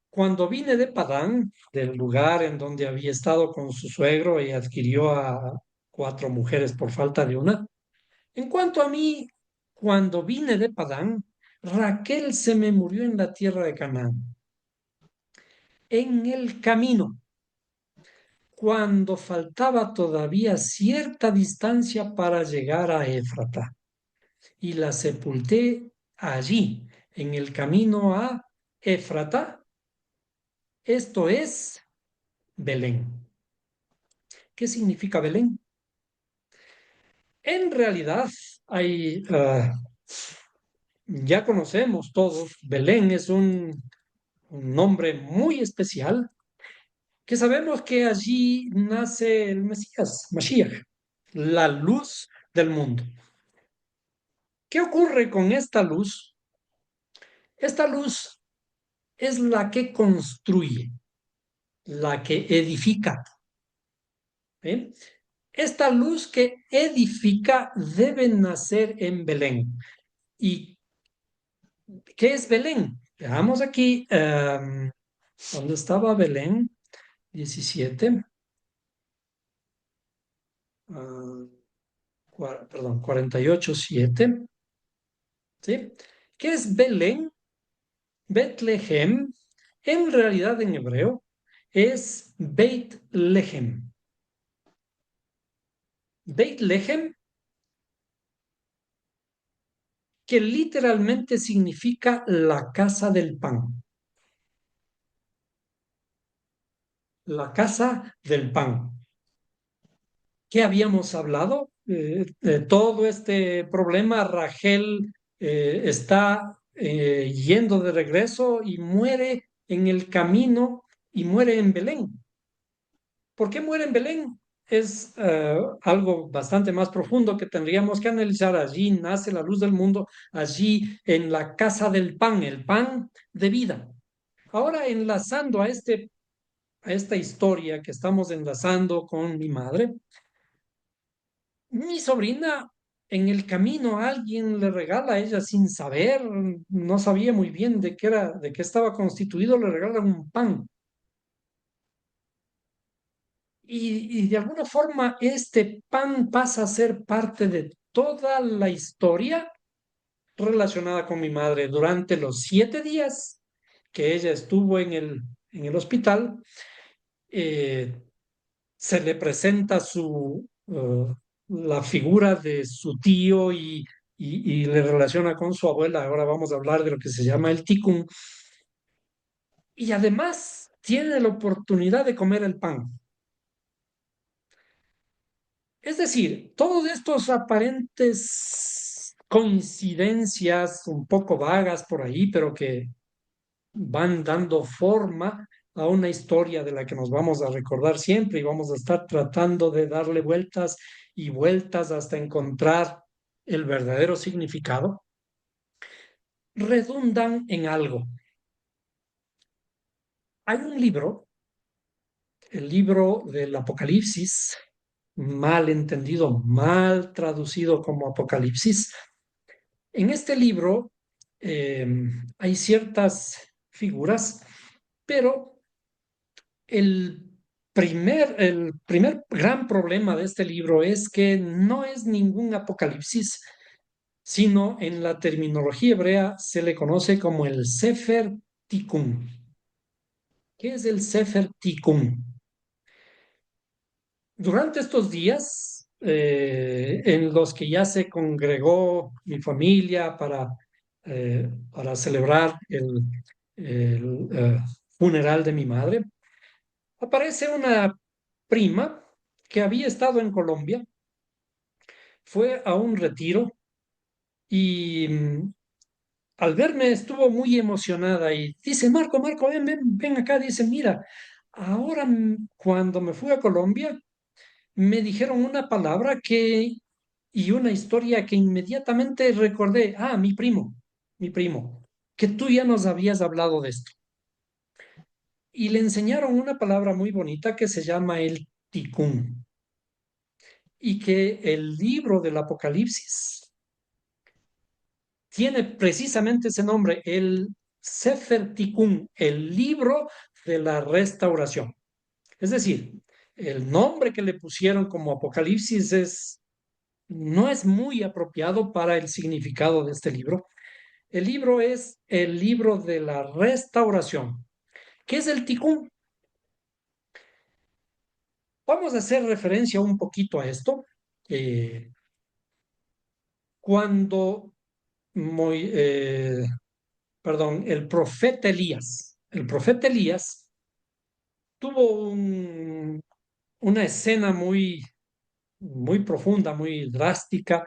cuando vine de Padán, del lugar en donde había estado con su suegro y adquirió a 4 mujeres por falta de una, en cuanto a mí, cuando vine de Padán, Raquel se me murió en la tierra de Canaán, en el camino, cuando faltaba todavía cierta distancia para llegar a Éfrata. Y la sepulté allí, en el camino a Éfrata, esto es Belén. ¿Qué significa Belén? En realidad, ya conocemos todos, Belén es un nombre muy especial, que sabemos que allí nace el Mesías, Mashiach, la luz del mundo. ¿Qué ocurre con esta luz? Esta luz es la que construye, la que edifica. ¿Eh? Esta luz que edifica debe nacer en Belén. ¿Y qué es Belén? Veamos aquí, ¿dónde estaba Belén? 17, perdón, 48:7. ¿Sí? ¿Qué es Belén? Betlehem, en realidad en hebreo, es Beit Lehem. Beit Lehem, que literalmente significa la casa del pan. La casa del pan. ¿Qué habíamos hablado? Todo este problema, Rachel está yendo de regreso y muere en el camino y muere en Belén. ¿Por qué muere en Belén? Es algo bastante más profundo que tendríamos que analizar. Allí nace la luz del mundo, allí en la casa del pan, el pan de vida. Ahora enlazando a esta historia que estamos enlazando con mi madre, mi sobrina en el camino alguien le regala a ella sin saber, no sabía muy bien de qué estaba constituido, le regala un pan. Y de alguna forma este pan pasa a ser parte de toda la historia relacionada con mi madre durante los 7 días que ella estuvo en el hospital. eh, Se le presenta la figura de su tío y le relaciona con su abuela. Ahora vamos a hablar de lo que se llama el tikkun. Y además tiene la oportunidad de comer el pan. Es decir, todos estos aparentes coincidencias un poco vagas por ahí, pero que van dando forma a una historia de la que nos vamos a recordar siempre y vamos a estar tratando de darle vueltas y vueltas hasta encontrar el verdadero significado, redundan en algo. Hay un libro, el libro del Apocalipsis, mal entendido, mal traducido como Apocalipsis. En este libro eh, hay ciertas figuras, pero el primer gran problema de este libro es que no es ningún apocalipsis, sino en la terminología hebrea se le conoce como el Sefer Tikkun. ¿Qué es el Sefer Tikkun? Durante estos días en los que ya se congregó mi familia para celebrar el funeral de mi madre, aparece una prima que había estado en Colombia, fue a un retiro y al verme estuvo muy emocionada y dice, Marco, Marco, ven, ven, ven acá, dice, mira, ahora cuando me fui a Colombia, me dijeron una palabra y una historia que inmediatamente recordé, mi primo, que tú ya nos habías hablado de esto. Y le enseñaron una palabra muy bonita que se llama el Tikkun y que el libro del Apocalipsis tiene precisamente ese nombre, el Sefer Tikkun, el libro de la restauración. Es decir, el nombre que le pusieron como Apocalipsis no es muy apropiado para el significado de este libro. El libro es el libro de la restauración. ¿Qué es el Tikkun? Vamos a hacer referencia un poquito a esto. Eh, cuando, muy, perdón, el profeta Elías tuvo una escena muy profunda, muy drástica.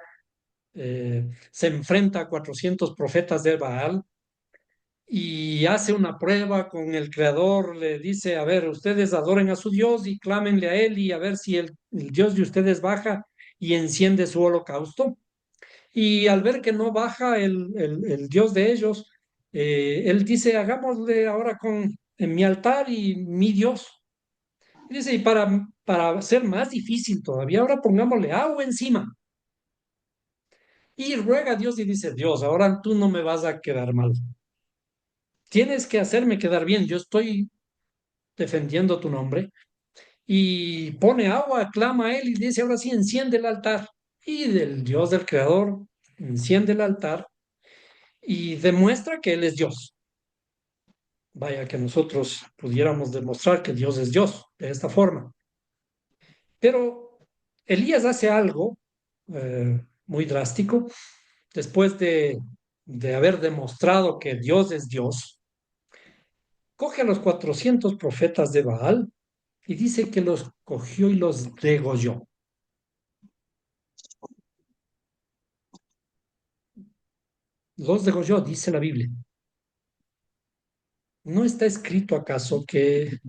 Se enfrenta a 400 profetas de Baal y hace una prueba con el Creador, le dice, a ver, ustedes adoren a su Dios y clámenle a Él y a ver si el Dios de ustedes baja y enciende su holocausto. Y al ver que no baja el Dios de ellos, Él dice, hagámosle ahora en mi altar y mi Dios. Y dice, y para hacer más difícil todavía, ahora pongámosle agua encima. Y ruega a Dios y dice, Dios, ahora tú no me vas a quedar mal. Tienes que hacerme quedar bien. Yo estoy defendiendo tu nombre, y pone agua, clama a él y dice, ahora sí, enciende el altar. Y del Dios del Creador enciende el altar y demuestra que Él es Dios. Vaya que nosotros pudiéramos demostrar que Dios es Dios de esta forma. Pero Elías hace algo muy drástico después de haber demostrado que Dios es Dios. Coge a los 400 profetas de Baal y dice que los cogió y los degolló. Los degolló, dice la Biblia. ¿No está escrito acaso que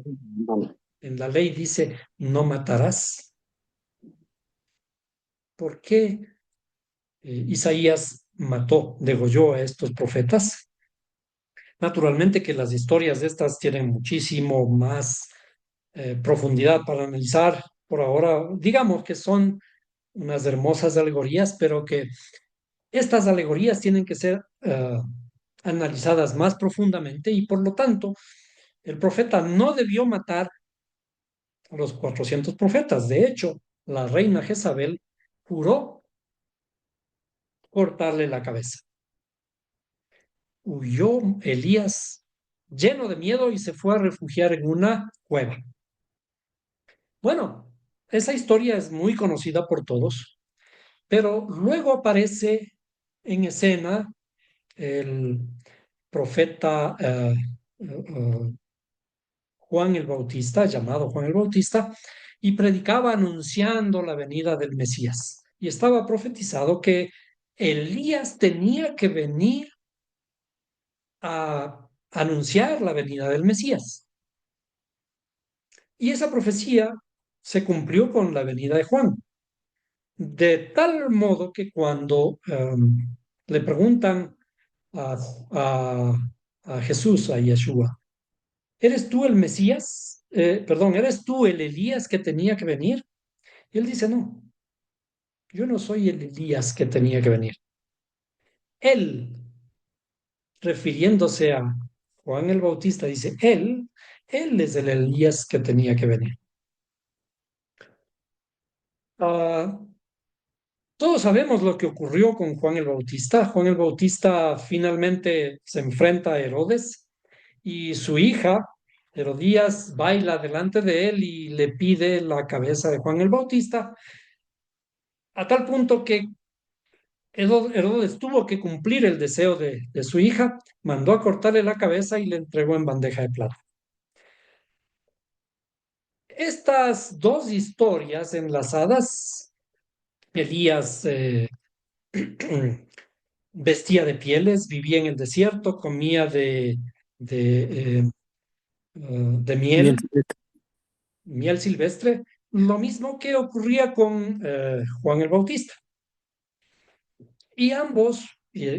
en la ley dice no matarás? ¿Por qué Isaías mató, degolló a estos profetas? Naturalmente que las historias de estas tienen muchísimo más profundidad para analizar. Por ahora, digamos que son unas hermosas alegorías, pero que estas alegorías tienen que ser analizadas más profundamente y por lo tanto el profeta no debió matar a los 400 profetas. De hecho, la reina Jezabel juró cortarle la cabeza. Huyó Elías lleno de miedo y se fue a refugiar en una cueva. Bueno, esa historia es muy conocida por todos, pero luego aparece en escena el profeta Juan el Bautista, llamado Juan el Bautista, y predicaba anunciando la venida del Mesías. Y estaba profetizado que Elías tenía que venir a anunciar la venida del Mesías. Y esa profecía se cumplió con la venida de Juan, de tal modo que cuando le preguntan a, a, a Jesús, a Yeshua, ¿eres tú el Mesías? Perdón, ¿eres tú el Elías que tenía que venir? Y él dice, no, yo no soy el Elías que tenía que venir. Él, refiriéndose a Juan el Bautista, dice, él es el Elías que tenía que venir. Ah, todos sabemos lo que ocurrió con Juan el Bautista. Juan el Bautista finalmente se enfrenta a Herodes y su hija Herodías baila delante de él y le pide la cabeza de Juan el Bautista, a tal punto que Herodes tuvo que cumplir el deseo de su hija, mandó a cortarle la cabeza y le entregó en bandeja de plata. Estas dos historias enlazadas, Elías vestía de pieles, vivía en el desierto, comía de, de Miel miel, miel silvestre, lo mismo que ocurría con Juan el Bautista. Y ambos,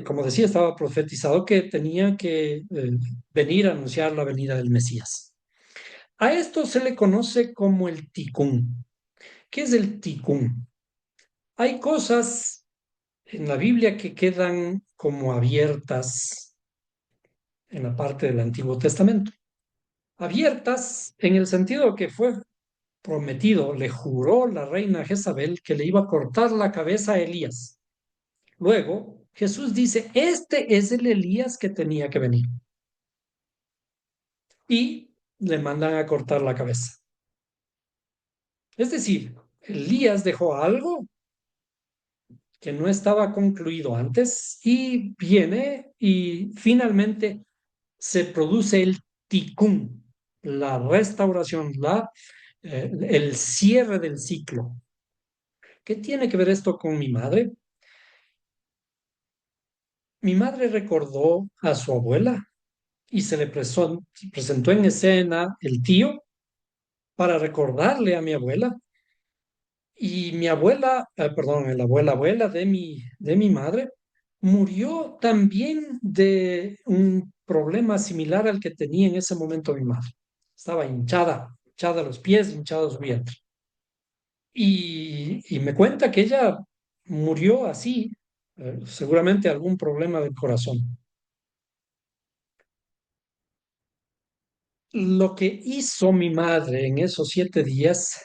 como decía, estaba profetizado que tenían que venir a anunciar la venida del Mesías. A esto se le conoce como el Tikkun. ¿Qué es el Tikkun? Hay cosas en la Biblia que quedan como abiertas en la parte del Antiguo Testamento. Abiertas en el sentido que fue prometido, le juró la reina Jezabel que le iba a cortar la cabeza a Elías. Luego, Jesús dice, este es el Elías que tenía que venir. Y le mandan a cortar la cabeza. Es decir, Elías dejó algo que no estaba concluido antes y viene y finalmente se produce el tikkun, la restauración, el cierre del ciclo. ¿Qué tiene que ver esto con mi madre? Mi madre recordó a su abuela y se le presentó en escena el tío para recordarle a mi abuela. Y mi abuela, perdón, la abuela de mi madre, murió también de un problema similar al que tenía en ese momento mi madre. Estaba hinchada los pies, hinchado su vientre. Y me cuenta que ella murió así, seguramente algún problema del corazón. Lo que hizo mi madre en esos 7 días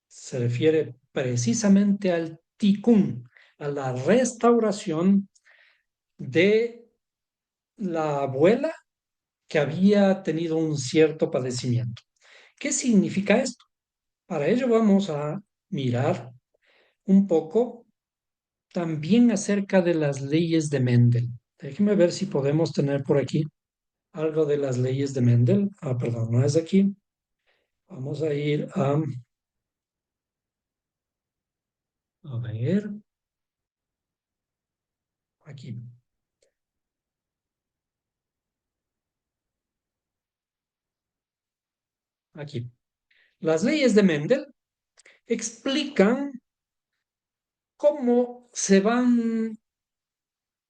se refiere precisamente al tikkun, a la restauración de la abuela que había tenido un cierto padecimiento. ¿Qué significa esto? Para ello vamos a mirar un poco también acerca de las leyes de Mendel. Déjenme ver si podemos tener por aquí algo de las leyes de Mendel. Ah, perdón, no es aquí. Vamos a ir a ver, aquí, aquí. Las leyes de Mendel explican cómo se van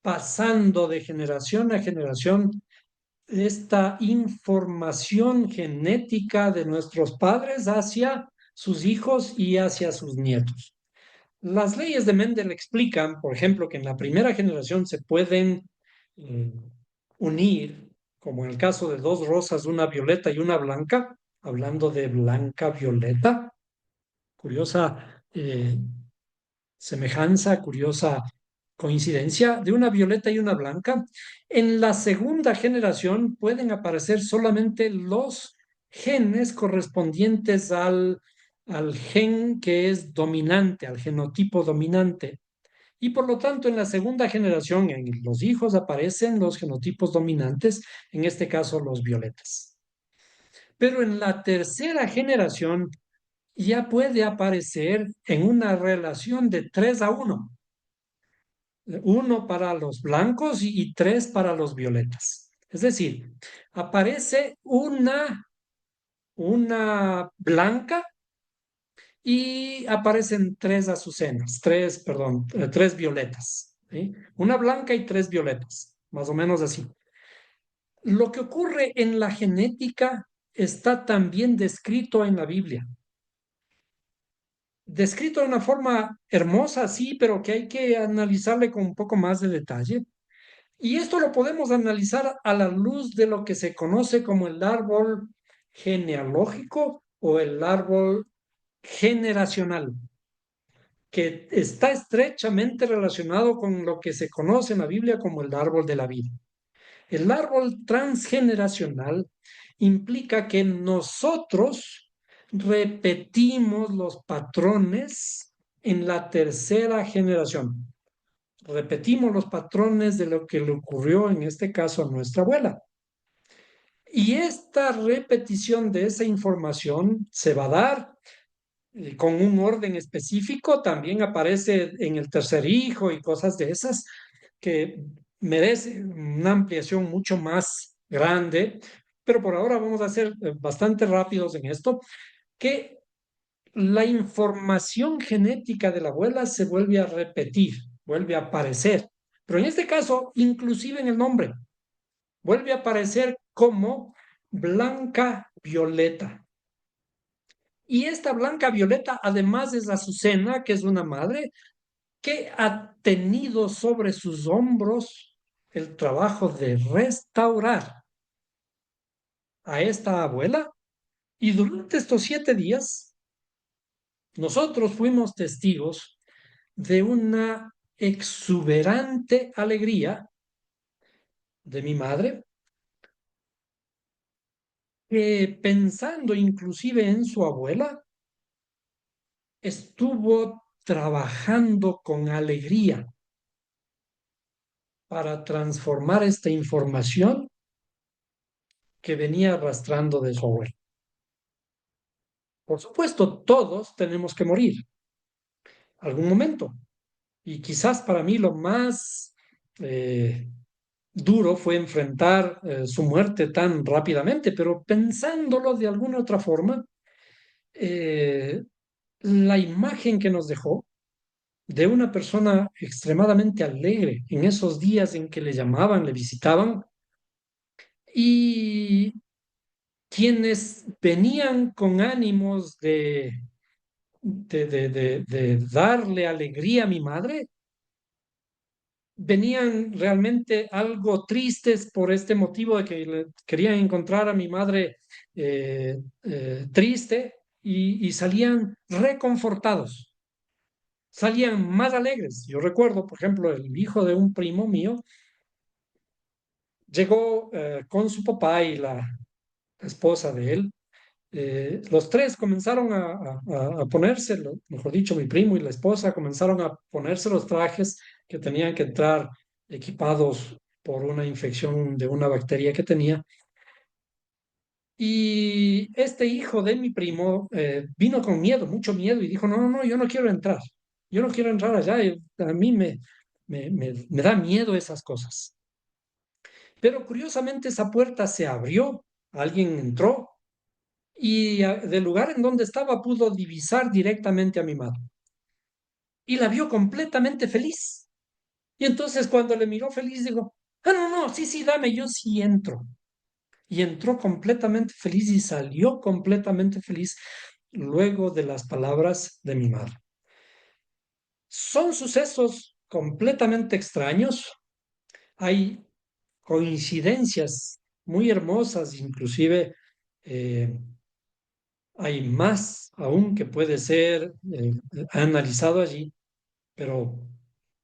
pasando de generación a generación esta información genética de nuestros padres hacia sus hijos y hacia sus nietos. Las leyes de Mendel explican, por ejemplo, que en la primera generación se pueden eh, unir, como en el caso de dos rosas, una violeta y una blanca, hablando de blanca-violeta. Curiosa semejanza, curiosa coincidencia de una violeta y una blanca. En la segunda generación pueden aparecer solamente los genes correspondientes al gen que es dominante, al genotipo dominante. Y por lo tanto, en la segunda generación, en los hijos aparecen los genotipos dominantes, en este caso los violetas. Pero en la tercera generación ya puede aparecer en una relación de 3-1, uno para los blancos y tres para los violetas. Es decir, aparece una blanca y aparecen tres azucenas, tres violetas, ¿sí? Una blanca y tres violetas, más o menos así. Lo que ocurre en la genética está también descrito en la Biblia. Descrito de una forma hermosa, sí, pero que hay que analizarle con un poco más de detalle. Y esto lo podemos analizar a la luz de lo que se conoce como el árbol genealógico o el árbol generacional, que está estrechamente relacionado con lo que se conoce en la Biblia como el árbol de la vida. El árbol transgeneracional implica que nosotros repetimos los patrones en la tercera generación. Repetimos los patrones de lo que le ocurrió en este caso a nuestra abuela. Y esta repetición de esa información se va a dar con un orden específico, también aparece en el tercer hijo y cosas de esas que merece una ampliación mucho más grande, pero por ahora vamos a ser bastante rápidos en esto, que la información genética de la abuela se vuelve a repetir, vuelve a aparecer, pero en este caso, inclusive en el nombre, vuelve a aparecer como Blanca Violeta. Y esta Blanca Violeta, además es Azucena, que es una madre que ha tenido sobre sus hombros el trabajo de restaurar a esta abuela. Y durante estos 7 días, nosotros fuimos testigos de una exuberante alegría de mi madre, que pensando inclusive en su abuela, estuvo trabajando con alegría para transformar esta información que venía arrastrando de su abuelo. Por supuesto, todos tenemos que morir algún momento. Y quizás para mí lo más duro fue enfrentar su muerte tan rápidamente, pero pensándolo de alguna otra forma, eh, la imagen que nos dejó de una persona extremadamente alegre en esos días en que le llamaban, le visitaban, y quienes venían con ánimos de darle alegría a mi madre, venían realmente algo tristes por este motivo de que querían encontrar a mi madre triste y salían reconfortados, salían más alegres. Yo recuerdo, por ejemplo, el hijo de un primo mío llegó con su papá y la esposa de él. Los tres comenzaron a ponerse, mejor dicho, mi primo y la esposa comenzaron a ponerse los trajes que tenían que entrar equipados por una infección de una bacteria que tenía. Y este hijo de mi primo vino con miedo, mucho miedo, y dijo, no, no, no, yo no quiero entrar, yo no quiero entrar allá, a mí me da miedo esas cosas. Pero curiosamente esa puerta se abrió, alguien entró y del lugar en donde estaba pudo divisar directamente a mi madre. Y la vio completamente feliz. Y entonces cuando le miró feliz, digo, ah, no, no, sí, sí, dame, yo sí entro. Y entró completamente feliz y salió completamente feliz luego de las palabras de mi madre. Son sucesos completamente extraños. Hay coincidencias muy hermosas, inclusive eh, hay más aún que puede ser analizado allí, pero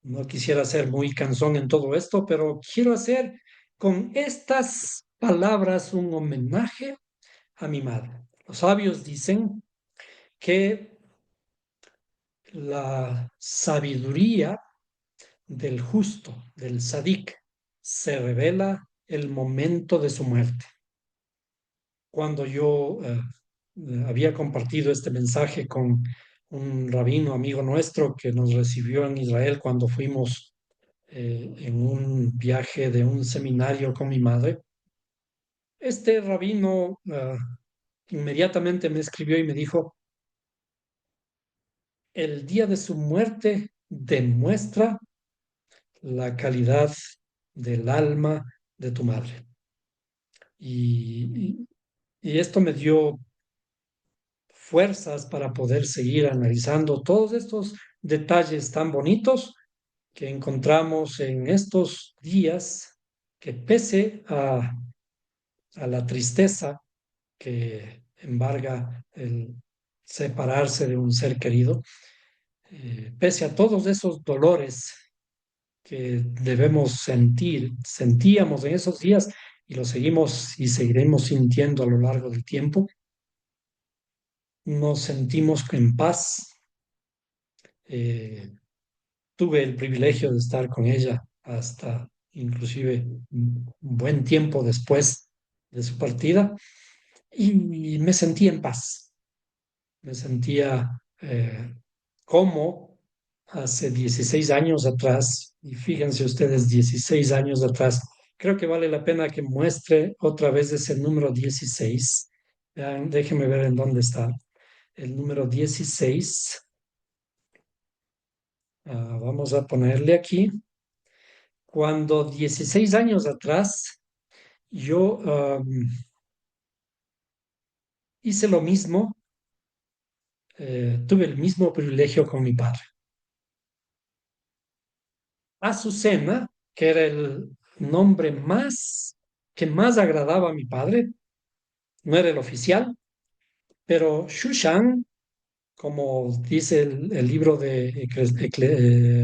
no quisiera ser muy cansón en todo esto, pero quiero hacer con estas palabras un homenaje a mi madre. Los sabios dicen que la sabiduría del justo, del sadik, se revela el momento de su muerte. Cuando yo había compartido este mensaje con un rabino amigo nuestro que nos recibió en Israel cuando fuimos en un viaje de un seminario con mi madre. Este rabino inmediatamente me escribió y me dijo, el día de su muerte demuestra la calidad del alma de tu madre. Y esto me dio fuerzas para poder seguir analizando todos estos detalles tan bonitos que encontramos en estos días, que pese a la tristeza que embarga el separarse de un ser querido, pese a todos esos dolores que debemos sentir, sentíamos en esos días y lo seguimos y seguiremos sintiendo a lo largo del tiempo. Nos sentimos en paz. Eh, Tuve el privilegio de estar con ella hasta inclusive un buen tiempo después de su partida y me sentía en paz. Me sentía como hace 16 años atrás, y fíjense ustedes, 16 años atrás, creo que vale la pena que muestre otra vez ese número 16. Vean, déjenme ver en dónde está. El número 16. Vamos a ponerle aquí. Cuando 16 años atrás yo hice lo mismo, tuve el mismo privilegio con mi padre. Azucena, que era el nombre más que más agradaba a mi padre, no era el oficial, pero Shushan, como dice el libro de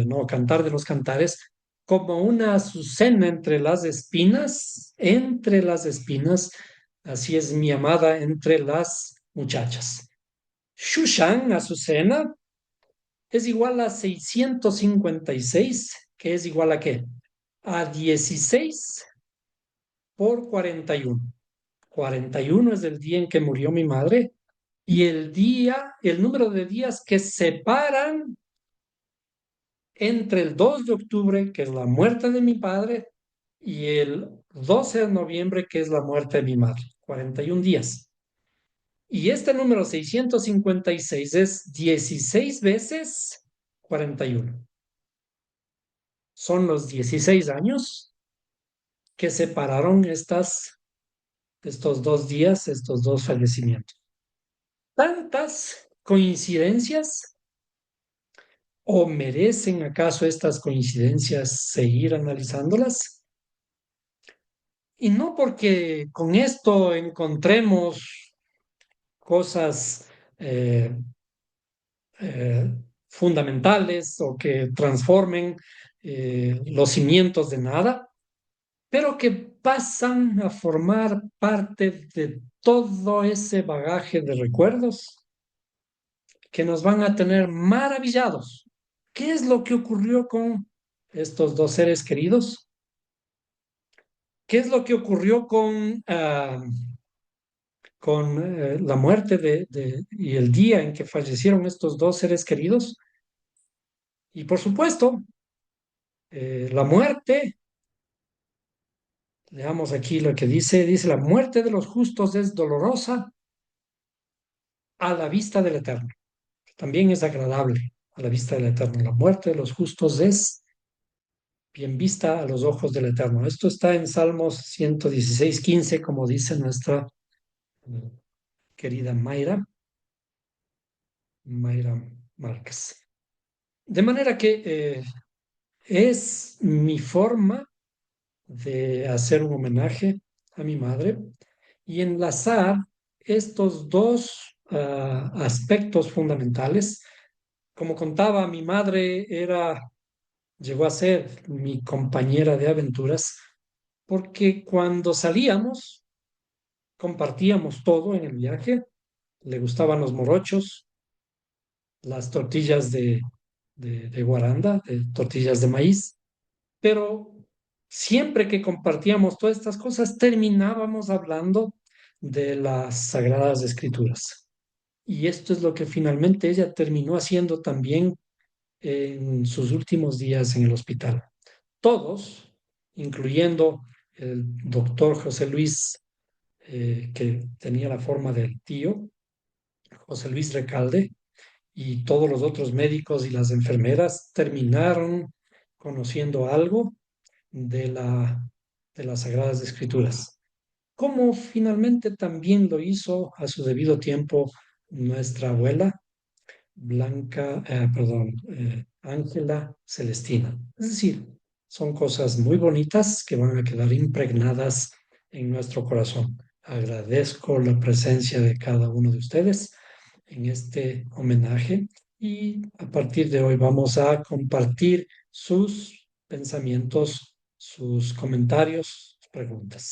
no, Cantar de los Cantares, como una azucena entre las espinas, así es mi amada entre las muchachas. Shushan, azucena, es igual a 656, que es igual a ¿qué? A 16 por 41. 41 es el día en que murió mi madre y el número de días que separan entre el 2 de octubre, que es la muerte de mi padre, y el 12 de noviembre, que es la muerte de mi madre. 41 días. Y este número 656 es 16 veces 41. Son los 16 años que separaron estos 2 días, estos dos fallecimientos. ¿Tantas coincidencias o merecen acaso estas coincidencias seguir analizándolas? Y no porque con esto encontremos cosas eh, eh, fundamentales o que transformen los cimientos de nada, pero que pasan a formar parte de todo ese bagaje de recuerdos que nos van a tener maravillados. ¿Qué es lo que ocurrió con estos dos seres queridos? ¿Qué es lo que ocurrió con la muerte y el día en que fallecieron estos dos seres queridos? Y por supuesto, la muerte, leamos aquí lo que dice, la muerte de los justos es dolorosa a la vista del Eterno. También es agradable a la vista del Eterno. La muerte de los justos es bien vista a los ojos del Eterno. Esto está en Salmos 116:15, como dice nuestra eh, querida Mayra Márquez. De manera que es mi forma de hacer un homenaje a mi madre y enlazar estos dos aspectos fundamentales. Como contaba, mi madre llegó a ser mi compañera de aventuras porque cuando salíamos compartíamos todo en el viaje. Le gustaban los morochos, las tortillas de guaranda, de tortillas de maíz, pero siempre que compartíamos todas estas cosas terminábamos hablando de las Sagradas Escrituras. Y esto es lo que finalmente ella terminó haciendo también en sus últimos días en el hospital. Todos, incluyendo el doctor José Luis, que tenía la forma del tío, José Luis Recalde, y todos los otros médicos y las enfermeras terminaron conociendo algo de de las Sagradas Escrituras, como finalmente también lo hizo a su debido tiempo nuestra abuela, Ángela Celestina. Es decir, son cosas muy bonitas que van a quedar impregnadas en nuestro corazón. Agradezco la presencia de cada uno de ustedes en este homenaje y a partir de hoy vamos a compartir sus pensamientos, sus comentarios, sus preguntas.